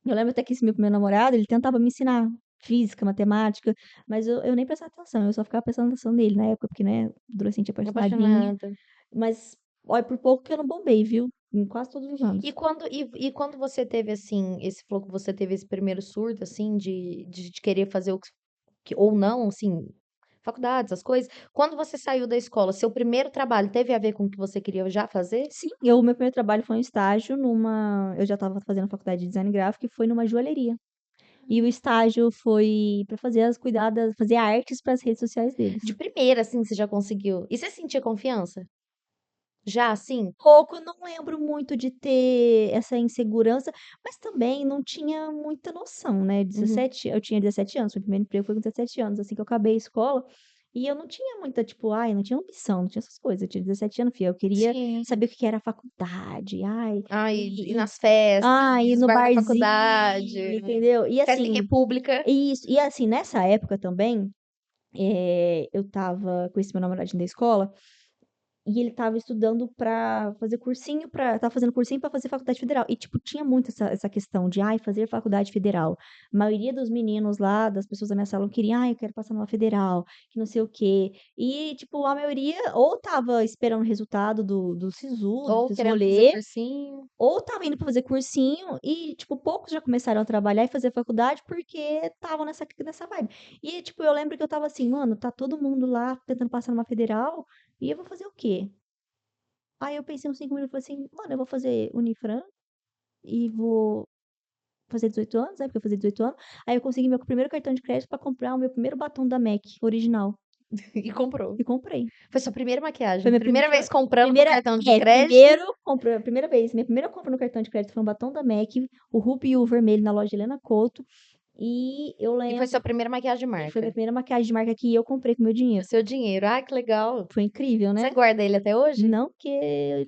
eu lembro até que esse meu primeiro namorado, ele tentava me ensinar física, matemática, mas eu nem prestava atenção, eu só ficava prestando atenção nele na época, porque, né, adolescente apaixonadinha. Apaixonada. Mas, olha, por pouco que eu não bombei, viu? Em quase todos os anos. E quando você teve, assim, esse falou que você teve esse primeiro surto, assim, de querer fazer ou não, assim, faculdade, essas coisas. Quando você saiu da escola, seu primeiro trabalho teve a ver com o que você queria já fazer? Sim, meu primeiro trabalho foi um estágio eu já estava fazendo faculdade de design gráfico e foi numa joalheria. E o estágio foi para fazer artes para as redes sociais deles. De primeira, assim, você já conseguiu. E você sentia confiança? Já, assim? Pouco, eu não lembro muito de ter essa insegurança, mas também não tinha muita noção, né, Uhum. eu tinha 17 anos, meu primeiro emprego foi com 17 anos, assim que eu acabei a escola, e eu não tinha muita, tipo, ai, não tinha ambição, não tinha essas coisas, eu tinha 17 anos, filha, eu queria Sim. saber o que que era a faculdade, Ai, e e nas festas, ir e os no bares da barzinho, faculdade, entendeu? E festa em assim, república. isso, e assim, nessa época também, eu estava com esse meu namoradinho da escola. E ele estava estudando pra fazer cursinho pra estava fazendo cursinho pra fazer faculdade federal. E, tipo, tinha muito essa questão de: "Ai, fazer faculdade federal". A maioria dos meninos lá, das pessoas da minha sala queriam: "Ai, eu quero passar numa federal, que não sei o quê". E, tipo, a maioria ou estava esperando o resultado do SISU, Ou desses querendo fazer rolê, cursinho. ou estava indo pra fazer cursinho e, tipo, poucos já começaram a trabalhar e fazer faculdade porque estavam nessa vibe. E, tipo, eu lembro que eu estava assim: "Mano, tá todo mundo lá tentando passar numa federal, e eu vou fazer o quê?". Aí eu pensei uns 5 minutos e falei assim: "Mano, eu vou fazer Unifran e vou fazer 18 anos", né, porque eu fazia 18 anos. Aí eu consegui meu primeiro cartão de crédito pra comprar o meu primeiro batom da MAC original, E comprou. e comprei. Foi sua primeira Foi maquiagem? minha Primeira primeira vez comprando com primeira cartão de crédito? primeiro compra a primeira vez, minha primeira compra no cartão de crédito foi um batom da MAC, o Ruby e o vermelho na loja Helena Couto, e eu E foi lembro sua primeira maquiagem de e foi marca? minha primeira maquiagem de marca que eu comprei com meu O dinheiro. seu dinheiro. Ai, que legal. Foi incrível, Você né? guarda ele até hoje? Não, porque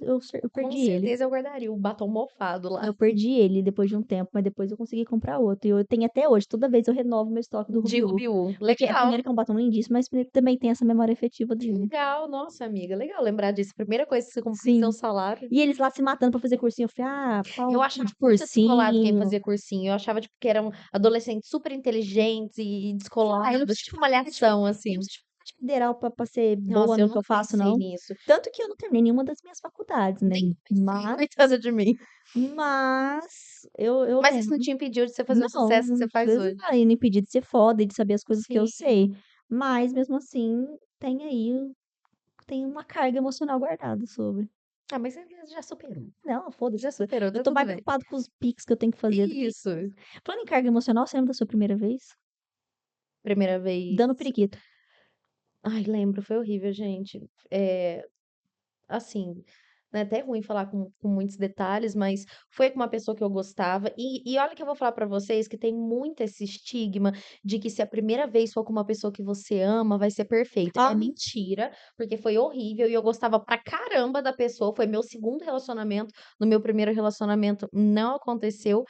eu Com perdi ele. certeza eu guardaria o batom mofado lá. Eu perdi ele depois de um tempo, mas depois eu consegui comprar outro. E eu tenho até hoje, toda vez eu renovo meu estoque do De Rubiú. Rubiú. Porque é Legal. primeiro que é um batom lindíssimo, mas também tem essa memória afetiva Que dele. legal. Nossa, amiga, legal lembrar disso. Primeira coisa que você comprou com seu Sim. salário. E eles lá se matando pra fazer cursinho. Eu falei, Eu pau achava de muito descolado quem cursinho. fazia cursinho. Eu achava, tipo, que eram adolescentes super inteligentes e Ah, eu não descolados, preciso de tipo faculdade, malhação, eu não assim. preciso de faculdade federal pra ser boa Nossa, eu no que eu nunca faço, pensei não. nisso. Tanto que eu não terminei nenhuma das minhas faculdades, né? Nem pensei, Mas, coitada de mim. eu Mas isso não lembro. te impediu de você fazer o Não, sucesso que não você faz precisa hoje. aí me pedir de ser foda e de saber as coisas que eu sei. Sim. Mas mesmo assim, tem aí tem uma carga emocional guardada sobre. Ah, mas você já superou. Não, foda-se. Já superou, Eu tá tô tudo mais bem. preocupado com os piques que eu tenho que fazer do que Isso. falando em carga emocional, você lembra da sua primeira vez? Primeira vez. Dando periquito. Ai, lembro, foi horrível, gente. Assim, né, até ruim falar com muitos detalhes, mas foi com uma pessoa que eu gostava. E olha que eu vou falar pra vocês que tem muito esse estigma de que se a primeira vez for com uma pessoa que você ama, vai ser perfeito. É Ah, mentira, porque foi horrível e eu gostava pra caramba da pessoa. Foi meu segundo relacionamento. No meu primeiro relacionamento não aconteceu.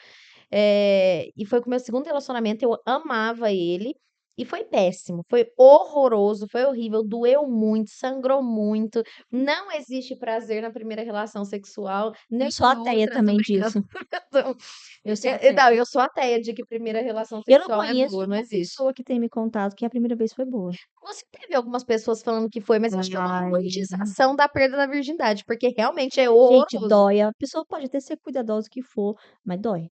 E foi com o meu segundo relacionamento, eu amava ele, e foi péssimo, foi horroroso, foi horrível, doeu muito, sangrou muito, não existe prazer na primeira relação sexual, eu nem sou em ateia outras, também obrigada. disso. Então, Eu sou ateia. não, eu sou ateia de que primeira relação Eu não sexual é conheço boa, não uma existe. pessoa que tenha me contado que a primeira vez foi boa. Você teve algumas pessoas falando que foi, mas eu acho que é uma Ai, romantização da perda da virgindade, porque realmente é gente, horroroso. dói. A pessoa pode até ser cuidadosa o que for, mas dói.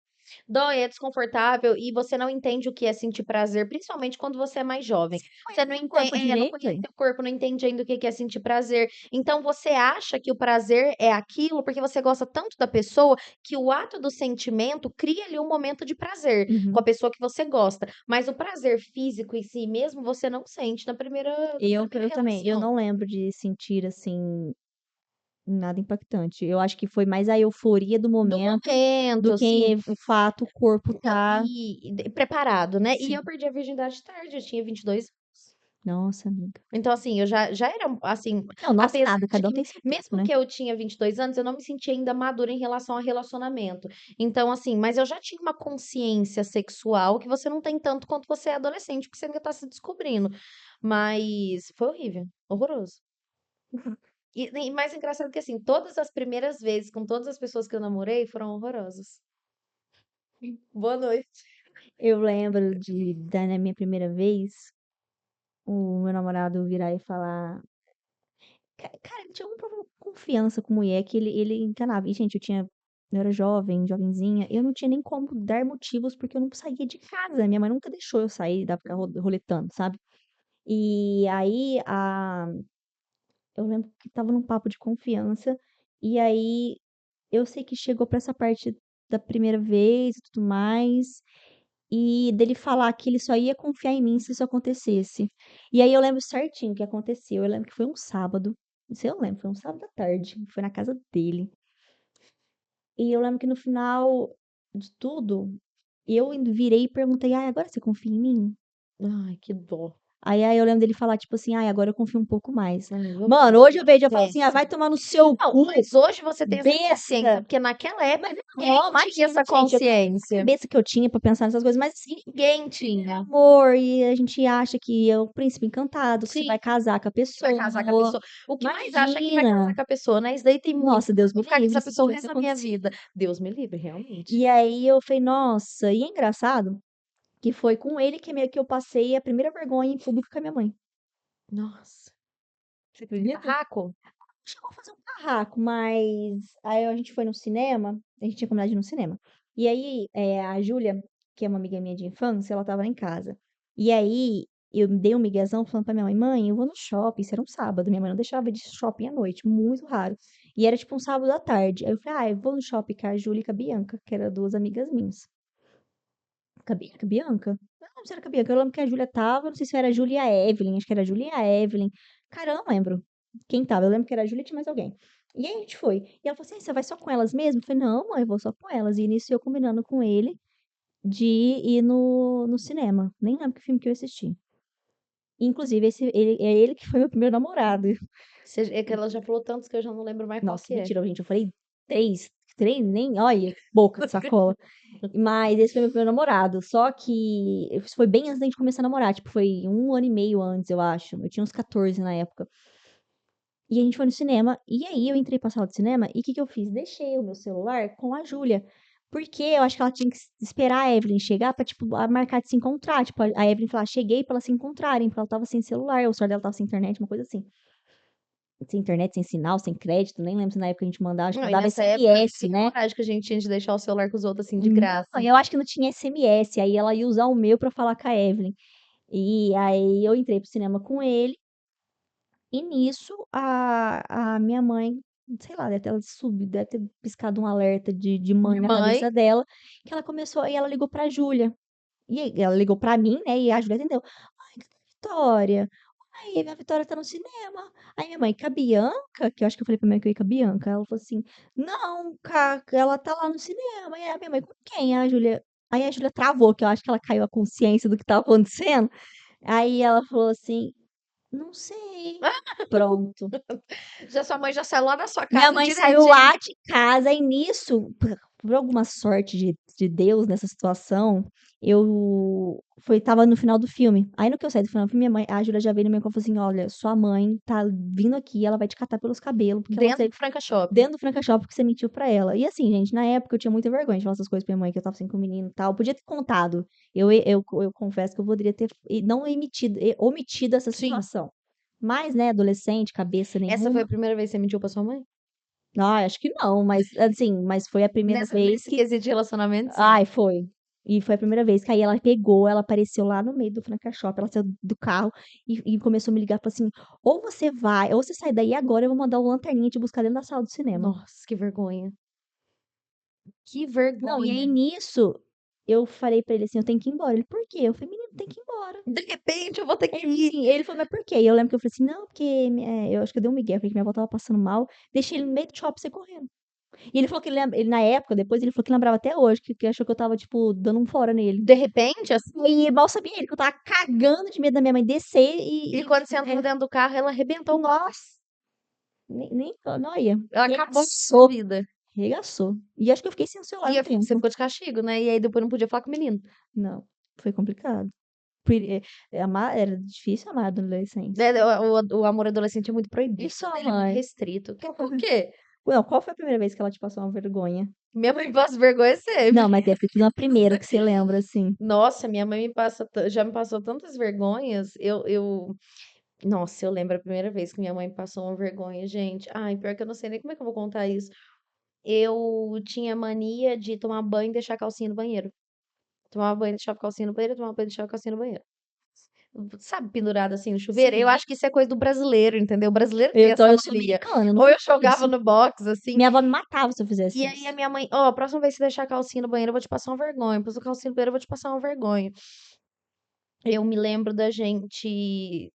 Dói, é desconfortável e você não entende o que é sentir prazer, principalmente quando você é mais jovem. Você não Conhecer o corpo não direito, conhece velho. o corpo, não entende ainda o que que é sentir prazer. Então você acha que o prazer é aquilo porque você gosta tanto da pessoa que o ato do sentimento cria ali um momento de prazer com a Uhum. pessoa que você gosta. Mas o prazer físico em si mesmo você não sente na primeira Eu também. Eu relação. não lembro de sentir, assim, nada impactante. Eu acho que foi mais a euforia do Do momento do momento, assim, que o fato, o corpo não, tá preparado, né? E sim. eu perdi a virgindade tarde, eu tinha 22. Nossa, amiga. Então, assim, eu já era, assim, Não, nossa, apesar nada, de cada que um tem seu tempo, mesmo né. que eu tinha 22 anos, eu não me sentia ainda madura em relação a relacionamento. Então, assim, mas eu já tinha uma consciência sexual que você não tem tanto quanto você é adolescente, porque você ainda tá se descobrindo. Mas foi horrível, horroroso. E mais engraçado que, assim, todas as primeiras vezes com todas as pessoas que eu namorei foram horrorosas. Boa noite. Eu lembro na minha primeira vez, o meu namorado virar e falar cara, ele tinha um problema com confiança com mulher que ele encanava. E, gente, eu era jovem, jovenzinha, eu não tinha nem como dar motivos, porque eu não saía de casa. Minha mãe nunca deixou eu sair, dar ficar roletando, sabe. E aí, eu lembro que estava num papo de confiança, e aí eu sei que chegou pra essa parte da primeira vez e tudo mais, e dele falar que ele só ia confiar em mim se isso acontecesse. E aí eu lembro certinho o que aconteceu, eu lembro que foi um sábado, isso eu lembro, foi um sábado à tarde, foi na casa dele. E eu lembro que no final de tudo, eu virei e perguntei: "Ai, agora você confia em mim?". Ai, que dó. Aí eu lembro dele falar, tipo assim, ai, agora eu confio um pouco mais. Amiga, Mano, hoje eu vejo, eu falo assim, ah, vai péssimo. tomar no seu Não, cu, mas hoje você tem essa consciência, besta. porque naquela época Mas ninguém não, tinha imagina, essa gente, a consciência. cabeça que eu tinha pra pensar nessas coisas, mas assim, Ninguém tinha. amor, e a gente acha que é o príncipe encantado, que você Sim, vai casar com a vai casar com a pessoa. pessoa. O que mais acha é que vai casar Imagina. com a pessoa, né? Isso daí tem muito. Nossa, Deus me Vou ficar com livre essa se isso pessoa o tivesse resto da minha acontecido. vida. Deus me livre, realmente. E aí eu falei, nossa, e é engraçado que foi com ele que meio que eu passei a primeira vergonha em público com a minha mãe. Nossa. Você acredita? Barraco? Chegou a fazer um barraco, mas aí a gente foi no cinema, a gente tinha combinado de ir no cinema. E aí, a Júlia, que é uma amiga minha de infância, ela tava lá em casa. E aí, eu dei um miguezão falando pra minha mãe, mãe, eu vou no shopping, isso era um sábado, minha mãe não deixava de ir shopping à noite, muito raro. E era tipo um sábado à tarde. Aí eu falei, ah, eu vou no shopping com a Júlia e com a Bianca, que eram duas amigas minhas. Com a Bianca? Eu não lembro se era com a Bianca, eu lembro que a Júlia tava, não sei se era a Júlia e a Evelyn, acho que era a Júlia e a Evelyn. Cara, eu não lembro quem tava, eu lembro que era a Júlia e tinha mais alguém. E aí a gente foi. E ela falou assim: "Ah, você vai só com elas mesmo?" Eu falei: "Não, mãe, eu vou só com elas." E nisso eu combinando com ele de ir no cinema. Nem lembro que filme que eu assisti. Inclusive, é ele que foi meu primeiro namorado. É que ela já falou tantos que eu já não lembro mais qual Nossa, que é. mentira, gente. Eu falei três, nem, olha, boca de sacola. Mas esse foi meu primeiro namorado. Só que isso foi bem antes da gente começar a namorar. Tipo, foi um ano e meio antes, eu acho. Eu tinha uns 14 na época. E a gente foi no cinema. E aí eu entrei pra sala de cinema. E o que que eu fiz? Deixei o meu celular com a Júlia. Porque eu acho que ela tinha que esperar a Evelyn chegar pra, tipo, marcar de se encontrar. Tipo, a Evelyn falar, cheguei pra elas se encontrarem. Porque ela tava sem celular. Ou o celular dela tava sem internet, uma coisa assim. Sem internet, sem sinal, sem crédito. Nem lembro se na época a gente mandava. Acho que Não, e mandava nessa época, SMS, que né? coragem que a gente tinha de deixar o celular com os outros assim de Não, graça. eu acho que não tinha SMS, aí ela ia usar o meu pra falar com a Evelyn. E aí eu entrei pro cinema com ele, e nisso a minha mãe, sei lá, deve ter piscado um alerta de mãe Minha na mãe, cabeça dela, que ela começou, e ela ligou pra Júlia. E aí ela ligou pra mim, né? E a Júlia atendeu. Ai, cadê a Vitória? Aí, a Vitória tá no cinema. Aí minha mãe, com a Bianca, que eu acho que eu falei pra minha mãe que eu ia com a Bianca. Ela falou assim: não, ela tá lá no cinema. E a minha mãe, com quem? Aí a Júlia travou, que eu acho que ela caiu a consciência do que tava acontecendo. Aí ela falou assim: não sei. Pronto. já sua mãe já saiu lá da sua Minha casa mãe saiu direitinho. lá de casa e nisso, por alguma sorte de Deus nessa situação, tava no final do filme. Aí no que eu saí do final do filme, a Júlia já veio no meu corpo e falou assim: olha, sua mãe tá vindo aqui, ela vai te catar pelos cabelos, porque ela Dentro saiu do Franca Shopping. dentro do Franca Shop porque você mentiu pra ela. E assim, gente, na época eu tinha muita vergonha de falar essas coisas pra minha mãe, que eu tava assim com o menino e tal. Eu podia ter contado. Eu confesso que eu poderia ter não omitido essa Sim. situação. Mas, né, adolescente, cabeça Essa foi nenhuma. a primeira vez que você mentiu pra sua mãe? Ai, acho que não, mas assim, mas foi a primeira vez Nesse que quesito de relacionamento, sim. ai, foi. E foi a primeira vez que aí ela pegou, ela apareceu lá no meio do Franca Shop, ela saiu do carro e começou a me ligar, falou assim: "Ou você vai, ou você sai daí agora, eu vou mandar o lanterninha te buscar dentro da sala do cinema". Nossa, que vergonha. Que Não, e aí vergonha. nisso, eu falei pra ele assim: "Eu tenho que ir embora". Ele: "Por quê?". Eu falei: "Menino, tem que ir embora". De repente eu vou ter que Ele falou ir. assim, ele falou: "Mas por quê?". E eu lembro que eu falei assim: "Não, porque eu acho que eu dei um migué, falei que minha avó estava passando mal, deixei ele no meio do shopping e saí correndo". E ele falou que ele na época, depois ele falou que lembrava até hoje, que achou que eu estava, tipo, dando um fora nele. De repente, assim, E mal sabia ele que eu estava cagando de medo da minha mãe descer e e quando você entrou dentro do carro, ela arrebentou o carro. nossa, nem olha, Ela acabou com a sua regaçou, vida. regaçou. E acho que eu fiquei sem o celular E um você tempo. ficou de castigo, né? E aí depois não podia falar com o menino. Não, foi complicado. Era difícil amar a adolescência. Né, o amor adolescente é muito E proibido, sua ele é muito mãe? restrito. O quê? Não, qual foi a primeira vez que ela te passou uma vergonha? Minha mãe passa vergonha sempre. Não, mas deve ter sido uma primeira que você lembra, assim. Nossa, minha mãe já me passou tantas vergonhas. Nossa, eu lembro a primeira vez que minha mãe me passou uma vergonha, gente. Ai, pior que eu não sei nem como é que eu vou contar isso. Eu tinha mania de tomar banho e deixar a calcinha no banheiro. Tomava banho e deixava a calcinha no banheiro, tomava banho e deixava a calcinha no banheiro. Sabe, pendurado assim no chuveiro? Eu Sim. acho que isso é coisa do brasileiro, entendeu? O brasileiro tem Então essa eu sou mania. americana, eu Ou nunca eu fiz jogava isso. no box, assim, Minha avó me matava se eu fizesse e aí a isso. minha mãe, ó, a próxima vez que você deixar a calcinha no banheiro, eu vou te passar uma vergonha. Pôs a calcinha no banheiro, eu vou te passar uma vergonha. Eu me lembro da gente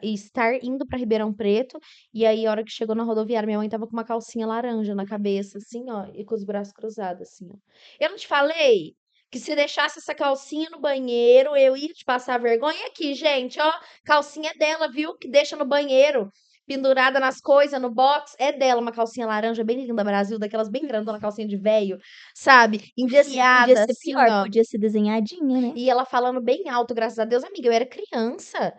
estar indo pra Ribeirão Preto, e aí a hora que chegou na rodoviária, minha mãe tava com uma calcinha laranja na cabeça, assim, ó, e com os braços cruzados, assim, ó. Eu não te falei que se deixasse essa calcinha no banheiro, eu ia te passar vergonha. Aqui, gente, ó, calcinha é dela, viu? Que deixa no banheiro, pendurada nas coisas, no box, é dela, uma calcinha laranja bem linda, Brasil, daquelas bem grandes, uma calcinha de véio, sabe? Podia Engessada, ser assim, pior, ó. podia ser desenhadinha, né? E ela falando bem alto, graças a Deus, amiga, eu era criança.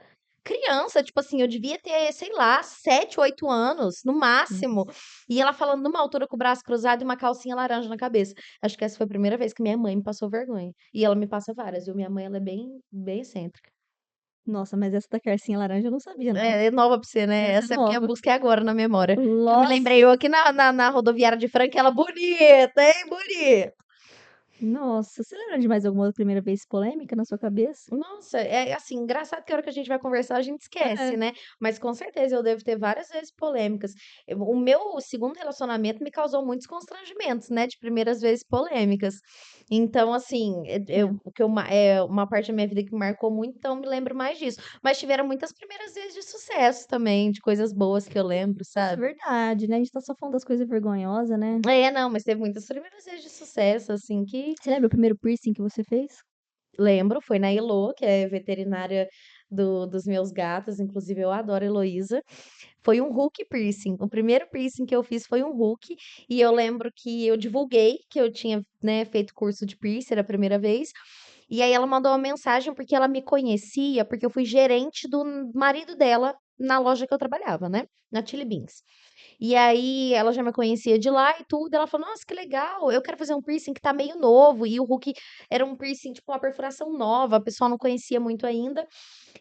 Criança, tipo assim, eu devia ter, sei lá, 7, 8 anos, no máximo. E ela falando numa altura com o braço cruzado e uma calcinha laranja na cabeça. Acho que essa foi a primeira vez que minha mãe me passou vergonha. E ela me passa várias, viu? Minha mãe, ela é bem, bem excêntrica. Nossa, mas essa da carcinha laranja eu não sabia, não. É nova pra você, né? Essa é Essa é porque eu nova. busquei agora na memória. Que eu me Nossa, lembrei eu aqui na rodoviária de Franca, ela bonita, hein? Bonita. nossa. Você lembra de mais alguma outra primeira vez polêmica na sua cabeça? Nossa, é assim, engraçado que a hora que a gente vai conversar a gente esquece, É. né? Mas com certeza eu devo ter várias vezes polêmicas. O meu segundo relacionamento me causou muitos constrangimentos, né? De primeiras vezes polêmicas. Então, assim, É. o que é uma parte da minha vida que me marcou muito, então eu me lembro mais disso. Mas tiveram muitas primeiras vezes de sucesso também, de coisas boas que eu lembro, Nossa, sabe? verdade, né? A gente tá só falando das coisas vergonhosas, né? É, não, mas teve muitas primeiras vezes de sucesso, assim, que Você lembra o primeiro piercing que você fez? lembro, foi na Elo, que é veterinária dos meus gatos, inclusive eu adoro a Heloísa. Foi um Hulk piercing. O primeiro piercing que eu fiz foi um Hulk, e eu lembro que eu divulguei que eu tinha, né, feito curso de piercing, era a primeira vez. E aí ela mandou uma mensagem porque ela me conhecia, porque eu fui gerente do marido dela na loja que eu trabalhava, né? Na Chili Beans. E aí ela já me conhecia de lá e tudo. Ela falou: Nossa, que legal, eu quero fazer um piercing que tá meio novo. E o Hulk era um piercing, tipo, uma perfuração nova, a pessoa não conhecia muito ainda.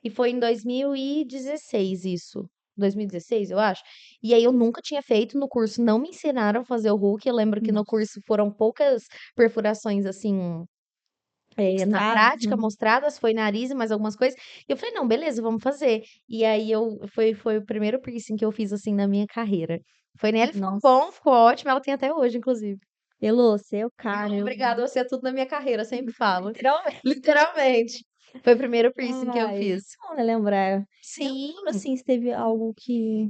E foi em 2016 isso. 2016, eu acho. E aí eu nunca tinha feito no curso, não me ensinaram a fazer o Hulk. Eu lembro que no Nossa, curso foram poucas perfurações assim na mostradas, prática, né? mostradas, foi nariz e mais algumas coisas. E eu falei, não, beleza, vamos fazer. E aí foi o primeiro piercing que eu fiz assim na minha carreira. Foi nela e ficou Nossa. bom, ficou ótimo. Ela tem até hoje, inclusive. Elô, você é o cara. Obrigada, você é tudo na minha carreira, eu sempre falo. Literalmente. Literalmente. Foi o primeiro piercing que eu Ai, fiz. bom, né, lembrar. Eu não Sim, lembro, assim, se teve algo que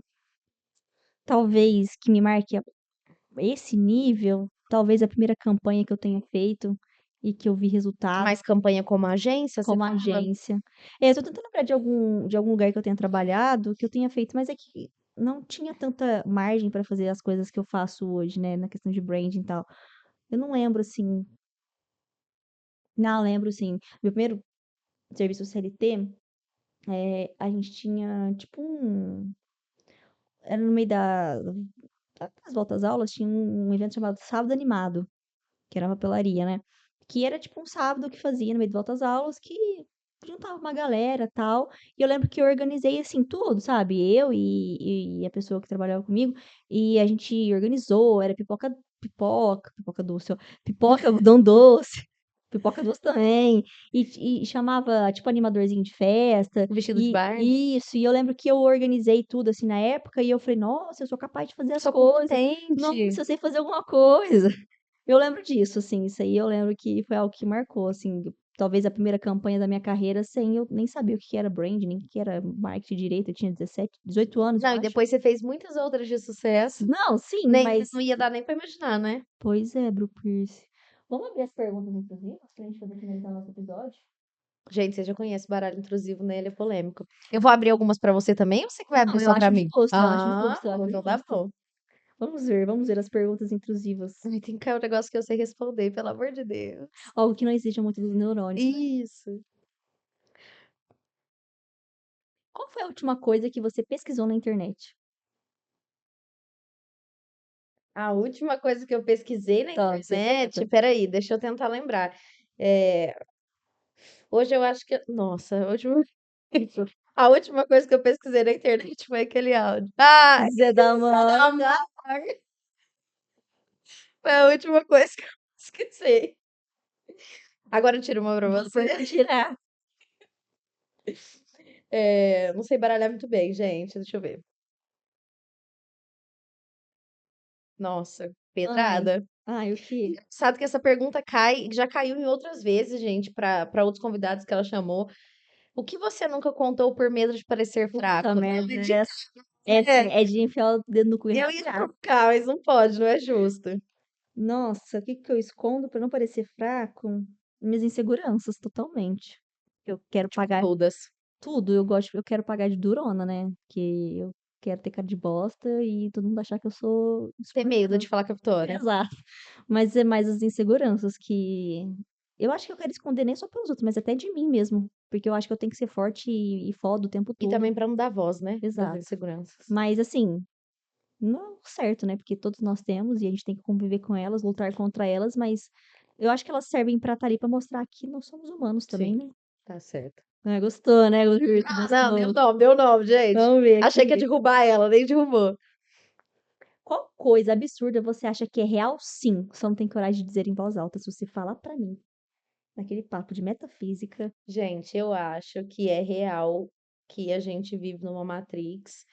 talvez que me marque a esse nível, talvez a primeira campanha que eu tenha feito e que eu vi resultado mais campanha como agência, você como fala? agência. Eu tô tentando lembrar de algum lugar que eu tenha trabalhado, que eu tenha feito, mas é que não tinha tanta margem para fazer as coisas que eu faço hoje, né, na questão de branding e tal. Eu não lembro, assim. Não, lembro sim. Meu primeiro serviço CLT, a gente tinha, tipo, era no meio das voltas aulas, tinha um evento chamado Sábado Animado, que era uma papelaria, né? Que era tipo um sábado que fazia no meio de voltas aulas, que juntava uma galera tal. E eu lembro que eu organizei assim tudo, sabe? Eu e a pessoa que trabalhava comigo. E a gente organizou, era pipoca doce, ó, pipoca algodão doce. Pipoca doce também. E chamava, tipo, animadorzinho de festa. Vestido de E bar? isso. E eu lembro que eu organizei tudo assim na época. E eu falei, nossa, eu sou capaz de fazer as Sou coisas. Nossa, competente. eu sei fazer alguma coisa. Eu lembro disso, assim, isso aí eu lembro que foi algo que marcou, assim, talvez a primeira campanha da minha carreira sem eu nem saber o que que era brand, nem o que que era marketing direito, eu tinha 17, 18 anos, eu Não, e acho. depois você fez muitas outras de sucesso. Não, sim, Nem, mas, não ia dar nem pra imaginar, né? pois é, Bru Pierce. Vamos abrir as perguntas inclusivas pra gente poder finalizar nosso episódio? Gente, você já conhece o baralho intrusivo, né? Ele é polêmico. Eu vou abrir algumas pra você também ou você que vai Não, abrir eu só pra acho mim? justo, eu acho Ah, justo, eu acho então tá justo. bom. Vamos ver as perguntas intrusivas. Ai, tem que cair um negócio que eu sei responder, pelo amor de Deus. Algo que não exija muito dos neurônios, né? Isso. Qual foi a última coisa que você pesquisou na internet? A última coisa que eu pesquisei na Tá, internet, secreta. peraí, deixa eu tentar lembrar. É, hoje eu acho que. Nossa, a última coisa que eu pesquisei na internet foi aquele áudio. Ah, Zé da Manga. Amar. Foi a última coisa que eu pesquisei. Agora eu tiro uma pra você. Pode tirar. Não sei baralhar muito bem, gente. Deixa eu ver. Nossa, Ai, pedrada. ai, o quê? Sabe que essa pergunta já caiu em outras vezes, gente, para outros convidados que ela chamou. O que você nunca contou por medo de parecer Puta fraco? Não merda, acredito. essa É, é de enfiar o dedo no cu e eu ia rachar. trocar, mas não pode, não é justo. Nossa, o que que eu escondo pra não parecer fraco? minhas inseguranças totalmente. Eu quero pagar Todas. tudo, eu quero pagar de durona, né? Que eu quero ter cara de bosta e todo mundo achar que eu sou Ter medo esforçada. de falar com a Vitória. Exato. Mas é mais as inseguranças que eu acho que eu quero esconder nem só pelos outros, mas até de mim mesmo, porque eu acho que eu tenho que ser forte e foda o tempo E todo. também pra não dar voz, né? Das Exato. inseguranças. Mas assim, não certo, né? Porque todos nós temos e a gente tem que conviver com elas, lutar contra elas, mas eu acho que elas servem pra estar ali pra mostrar que nós somos humanos também, Sim, né? tá certo. Ah, gostou, né? Não, Gostou. deu nome, gente. Vamos ver Achei que ia aqui. derrubar ela, nem derrubou. Qual coisa absurda você acha que é real? Sim, só não tem coragem de dizer em voz alta. Se você falar pra mim, naquele papo de metafísica. Gente, eu acho que é real que a gente vive numa Matrix.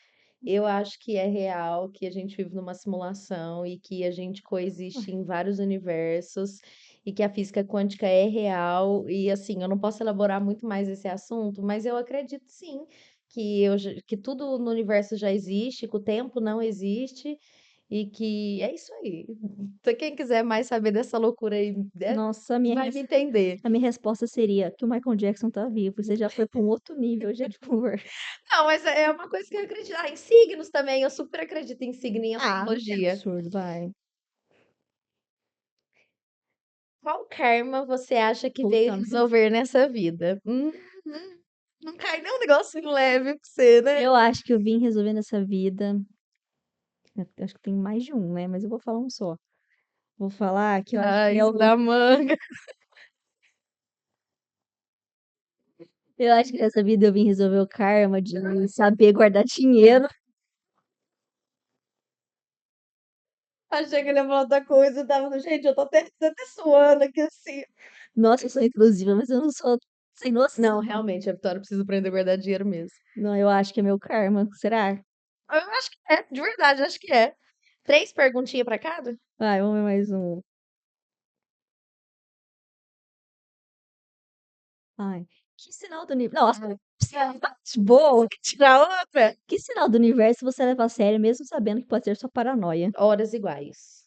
Eu acho que é real que a gente vive numa simulação e que a gente coexiste em vários universos e que a física quântica é real. E assim, eu não posso elaborar muito mais esse assunto, mas eu acredito sim que tudo no universo já existe, que o tempo não existe e que é isso aí. Então, quem quiser mais saber dessa loucura aí, Nossa, vai me entender. a minha resposta seria que o Michael Jackson tá vivo. Você já foi pra um outro nível já de conversa. Não, mas é uma coisa que eu acredito. Ah, em signos também, eu super acredito em signo e em Ah, que astrologia. absurdo, vai. Qual karma você acha que veio Voltando. resolver nessa vida? Não cai nem um negocinho leve pra você, né? Eu acho que eu vim resolvendo essa vida. Eu acho que tem mais de um, né? Mas eu vou falar um só. Vou falar que eu acho que é Raiz o. da manga. Eu acho que nessa vida eu vim resolver o karma de saber guardar dinheiro. Achei que ele ia falar outra coisa. Gente, eu tô até suando aqui assim. Nossa, eu sou inclusiva, mas eu não sou sem Não, noção. realmente, a Vitória precisa aprender a guardar dinheiro mesmo. Não, eu acho que é meu karma. Será? Eu acho que é, de verdade, acho que é. 3 perguntinhas pra cada? Vai, vamos ver mais um. Ai, que sinal do universo. Nossa, boa! Tirar outra? Que sinal do universo você leva a sério, mesmo sabendo que pode ser só paranoia? Horas iguais.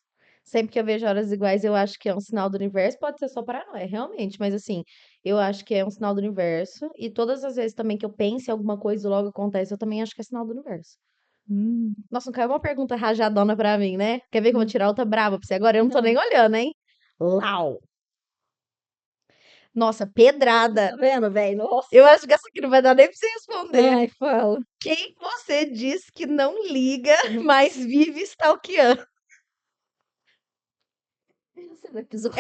Sempre que eu vejo horas iguais, eu acho que é um sinal do universo, pode ser só paranoia, realmente, mas assim, eu acho que é um sinal do universo, e todas as vezes também que eu penso em alguma coisa e logo acontece, eu também acho que é sinal do universo. Hum, Nossa, não caiu uma pergunta rajadona pra mim, né? Quer ver que eu vou hum, tirar outra brava pra você agora? Eu não tô não. nem olhando, hein? Lau! Nossa, Tá pedrada! vendo, velho? Nossa. Eu acho que essa aqui não vai dar nem pra você responder. Ai, fala. Quem você diz que não liga, mas vive stalkeando? Esse é do episódio.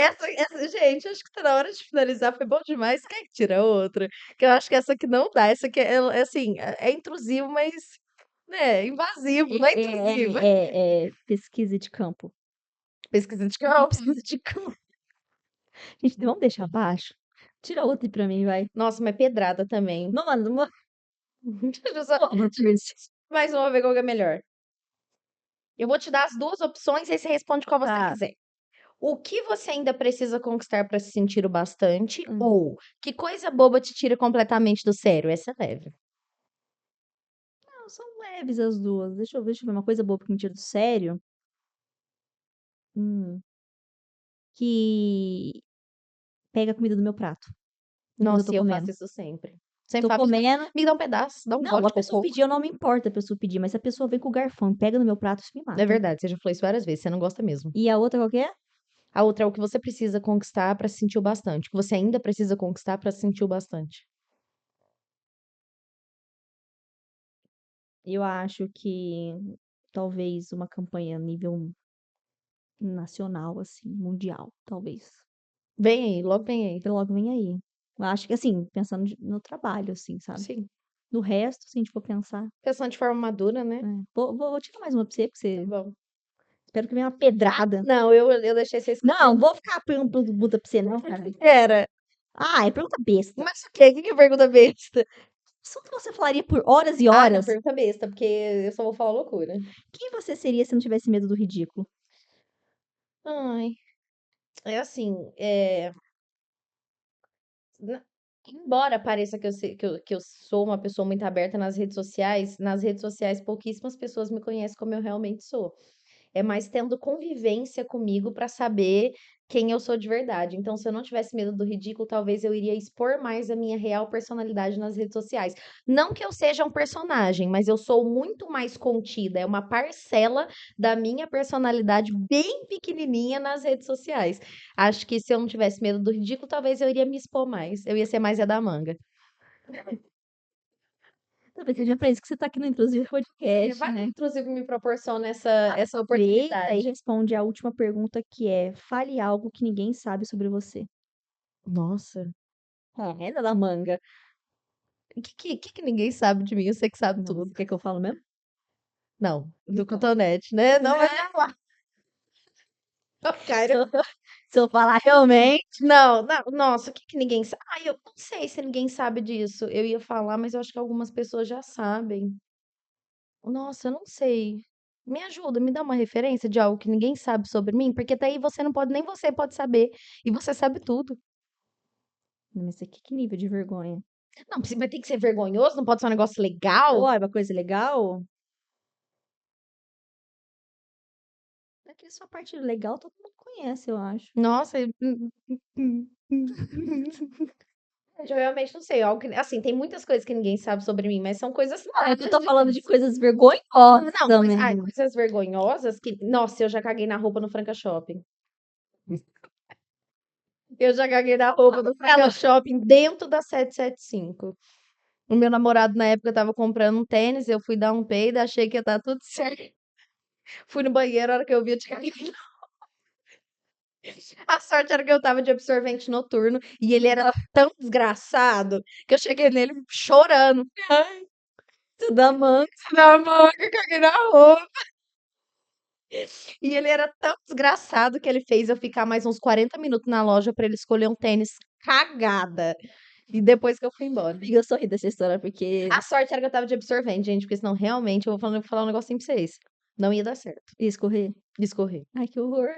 Gente, acho que tá na hora de finalizar, foi bom demais. Quer que tira outra? Que eu acho que essa aqui não dá. Essa aqui é assim, é intrusivo, mas, né, invasivo, não é intrusivo. Pesquisa de campo. Pesquisa de campo. Pesquisa de campo. Gente, vamos deixar abaixo? Tira outra aí pra mim, vai. Nossa, mas pedrada também. Não, mano, não. Deixa eu só- Vamos, Tris. Mais uma ver qual que é melhor. Eu vou te dar as duas opções e aí você responde qual você Tá. quiser. O que você ainda precisa conquistar para se sentir o bastante? Hum. Ou que coisa boba te tira completamente do sério? Essa é leve. Não, são leves as duas. Deixa eu ver uma coisa boa que me tira do sério. Hum, que pega a comida do meu prato enquanto eu tô Nossa, e eu comendo. faço isso sempre. Sempre Tô falo, comendo. me dá um pedaço, dá um Não, gole a de pessoa cocô. pedir, eu não me importo a pessoa pedir, mas se a pessoa vem com o garfão e pega no meu prato, isso me É mata. verdade, você já falou isso várias vezes, você não gosta mesmo. E a outra qual que é? A outra é o que você precisa conquistar para se sentir o bastante. O que você ainda precisa conquistar para se sentir o bastante. Eu acho que talvez uma campanha a nível nacional, assim, mundial, talvez. Vem aí, logo vem aí. Então logo vem aí. Eu acho que assim, pensando no trabalho, assim, sabe? Sim. No resto, se a gente for pensar. Pensando de forma madura, né? Vou tirar mais uma pra você, porque Tá você. bom. Espero que venha uma pedrada. Não, eu deixei você Não, escolher. vou ficar perguntando pergunta pra você, não, cara. Era. Ah, é pergunta besta. Mas o quê? O que que é pergunta besta? Assunto que você falaria por horas e Ah, não, horas. pergunta besta, porque eu só vou falar loucura. Quem você seria se não tivesse medo do ridículo? Ai, é assim, na- embora pareça que eu sou uma pessoa muito aberta nas redes sociais pouquíssimas pessoas me conhecem como eu realmente sou. É mais tendo convivência comigo para saber quem eu sou de verdade. Então, se eu não tivesse medo do ridículo, talvez eu iria expor mais a minha real personalidade nas redes sociais. Não que eu seja um personagem, mas eu sou muito mais contida. É uma parcela da minha personalidade bem pequenininha nas redes sociais. Acho que se eu não tivesse medo do ridículo, talvez eu iria me expor mais. Eu ia ser mais Zé da Manga. Talvez seja pra isso que você tá aqui no Inclusive Podcast, Vai, né? inclusive, me proporciona essa Aproveita e oportunidade. responde a última pergunta que é: fale algo que ninguém sabe sobre você. Nossa, É, da manga. o que ninguém sabe de mim? Eu sei que sabe Não, tudo. você quer que eu falo mesmo? Não, do Então. cotonete, né? Não vai falar. Se eu, se eu falar realmente. Não, não, nossa, o que que ninguém sabe? Ah, eu não sei se ninguém sabe disso. Eu ia falar, mas eu acho que algumas pessoas já sabem. Nossa, eu não sei. Me ajuda, me dá uma referência de algo que ninguém sabe sobre mim, porque daí você não pode, nem você pode saber. E você sabe tudo. Não, mas que nível de vergonha? Não, mas tem que ser vergonhoso, não pode ser um negócio legal. Olha, uma coisa legal. É que sua parte legal todo mundo conhece, eu acho. Nossa, eu realmente não sei. Algo assim, tem muitas coisas que ninguém sabe sobre mim, mas são coisas Ah, é que eu tô falando de trágicas. coisas vergonhosas Não, também. coisas vergonhosas que. Nossa, eu já caguei na roupa no Franca Shopping. Eu já caguei na roupa do Franca Shopping dentro da 775. O meu namorado na época tava comprando um tênis, eu fui dar um peido, achei que ia estar tudo certo. Fui no banheiro, a hora que eu vi, eu tinha caído. A sorte era que eu tava de absorvente noturno e ele era tão desgraçado que eu cheguei nele chorando. Ai, Tudo da manga. na manga, caguei na roupa. E ele era tão desgraçado que ele fez eu ficar mais uns 40 minutos na loja pra ele escolher um tênis cagada. E depois que eu fui embora. Amiga, eu sorri dessa história porque A sorte era que eu tava de absorvente, gente, porque senão realmente eu vou falar um negocinho pra vocês. Não ia dar certo. ia escorrer. De escorrer. Ai, que horror.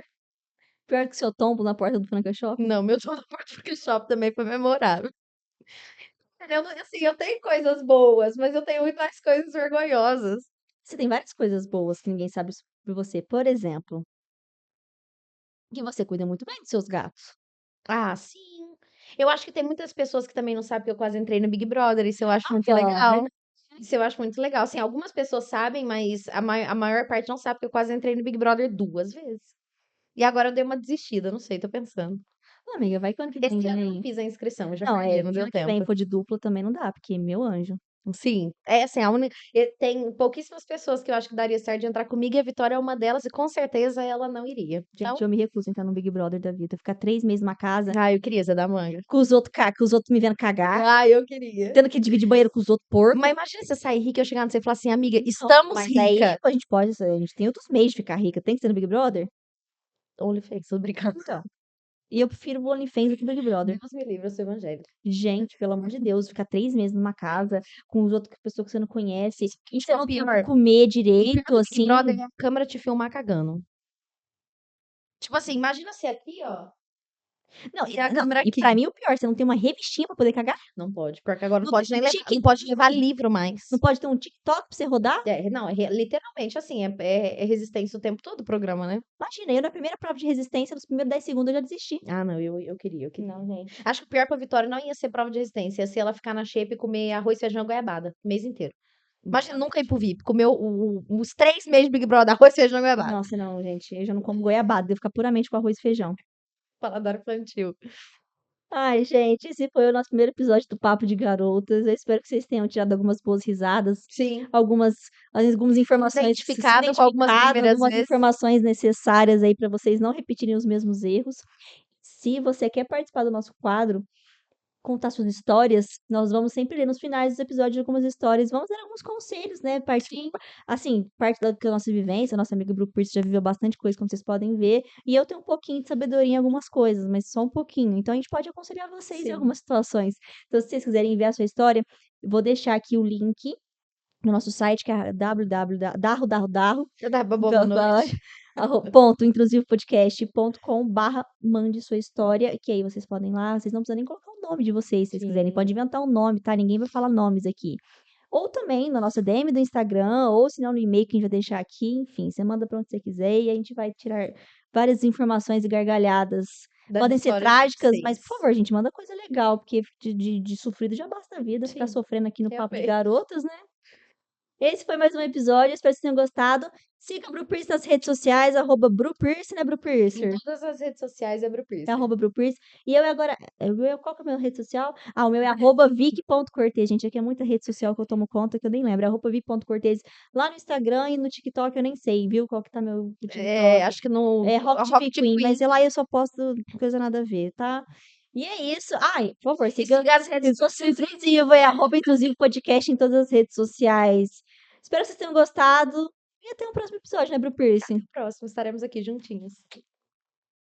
Pior que seu tombo na porta do Franca Shopping. Não, meu tour no Porto Shop também foi memorável. Assim, eu tenho coisas boas, mas eu tenho muito mais coisas vergonhosas. Você tem várias coisas boas que ninguém sabe sobre você. Por exemplo, que você cuida muito bem dos seus gatos. Ah, sim. Eu acho que tem muitas pessoas que também não sabem que eu quase entrei no Big Brother, isso eu acho muito Ah, legal. Isso eu acho muito legal. Assim, algumas pessoas sabem, mas a maior parte não sabe que eu quase entrei no Big Brother 2 vezes. E agora eu dei uma desistida, não sei, tô pensando. não, amiga, vai que ano que vem Esse ano eu não também. fiz a inscrição, eu já Não, paguei, não se deu ano que vem tempo. for de duplo também não dá, porque meu anjo. Sim, é assim, a única tem pouquíssimas pessoas que eu acho que daria certo de entrar comigo e a Vitória é uma delas e com certeza ela não iria. Gente, Então, eu me recuso a entrar no Big Brother da vida. Ficar 3 meses numa casa eu queria Zé da Manga. com os outros, que os outros me vendo cagar, Eu queria. tendo que dividir banheiro com os outros porcos. Mas imagina você sair rica e eu chegar no você e falar assim, amiga, Não, estamos mas aí rica. a gente pode, a gente tem outros meios de ficar rica. Tem que ser no Big Brother? OnlyFans, tô brincando. Então. E eu prefiro o OnlyFans do que o Big Brother. Deus me livre, eu sou evangélica. Gente, pelo amor de Deus, ficar 3 meses numa casa com os outros pessoas que você não conhece e você É o não tem o que pior. comer O pior direito, do Big assim. Brother é a câmera te filmar cagando. Tipo assim, imagina você aqui, ó. Não, E a não, câmera e aqui. pra mim o pior, você não tem uma revistinha pra poder cagar? Não pode, porque agora não Não pode tem nem um levar, não pode levar livro mais. Não pode ter um TikTok pra você rodar? Não, literalmente assim, é resistência o tempo todo o programa, né? Imagina, eu na primeira prova de resistência, nos primeiros 10 segundos eu já desisti. Ah, não, eu queria, eu queria. Não, gente. Acho que o pior pra Vitória não ia ser prova de resistência, ia ser ela ficar na shape e comer arroz, feijão e goiabada o mês inteiro. Imagina nunca ir pro VIP, comer os 3 meses de Big Brother, arroz, feijão e goiabada. Nossa, não, gente. Eu já não como goiabada, devo ficar puramente com arroz e feijão. Paladar infantil. Ai, gente, esse foi o nosso primeiro episódio do Papo de Garotas. Eu espero que vocês tenham tirado algumas boas risadas, Sim. algumas informações, se Identificado com algumas primeiras algumas vezes. informações necessárias aí para vocês não repetirem os mesmos erros. Se você quer participar do nosso quadro, contar suas histórias, nós vamos sempre ler nos finais dos episódios algumas histórias, vamos dar alguns conselhos, né? Sim. Assim, parte da nossa vivência, nossa amiga Brooke Pierce já viveu bastante coisa, como vocês podem ver, e eu tenho um pouquinho de sabedoria em algumas coisas, mas só um pouquinho. Então a gente pode aconselhar vocês em Sim. algumas situações. Então, se vocês quiserem enviar a sua história, eu vou deixar aqui o link no nosso site, que é www.darro Eu dava boa noite. .intrusivopodcast.com/mande sua história, que aí vocês podem ir lá, vocês não precisam nem colocar o nome de vocês, se vocês quiserem, pode Sim. inventar um nome, tá? Ninguém vai falar nomes aqui. Ou também na nossa DM do Instagram, ou se não no e-mail que a gente vai deixar aqui, enfim, você manda pra onde você quiser e a gente vai várias informações e gargalhadas. Das Podem ser histórias de trágicas, mas, por vocês. favor, gente, manda coisa legal, porque de sofrido já basta a vida, ficar Sim, sofrendo aqui no Papo de realmente. Garotas, né? Esse foi mais um episódio, espero que vocês tenham gostado. Siga o Bru Pierce nas redes sociais, @Bru Pierce, né, Bru Em Piercer? todas as redes sociais é Bru É Piercer. @Bru Pierce. E eu agora, qual que é a minha rede social? Ah, o meu é @vic.cortez, gente, aqui é muita rede social que eu tomo conta que eu nem lembro, é @vic.cortez. Lá no Instagram e no TikTok eu nem sei, viu, qual que tá meu É, TikTok. acho que no É Rock a TV Rocket Queen, mas Queen. lá eu só posto coisa nada a ver, tá? E é isso. Ai, por favor, E siga siga as redes sociais. Intrusivo, é @Intrusivo Podcast em todas as redes sociais. Espero que vocês tenham gostado e até o próximo episódio, né, Bru Pierce? Próximo, estaremos aqui juntinhos.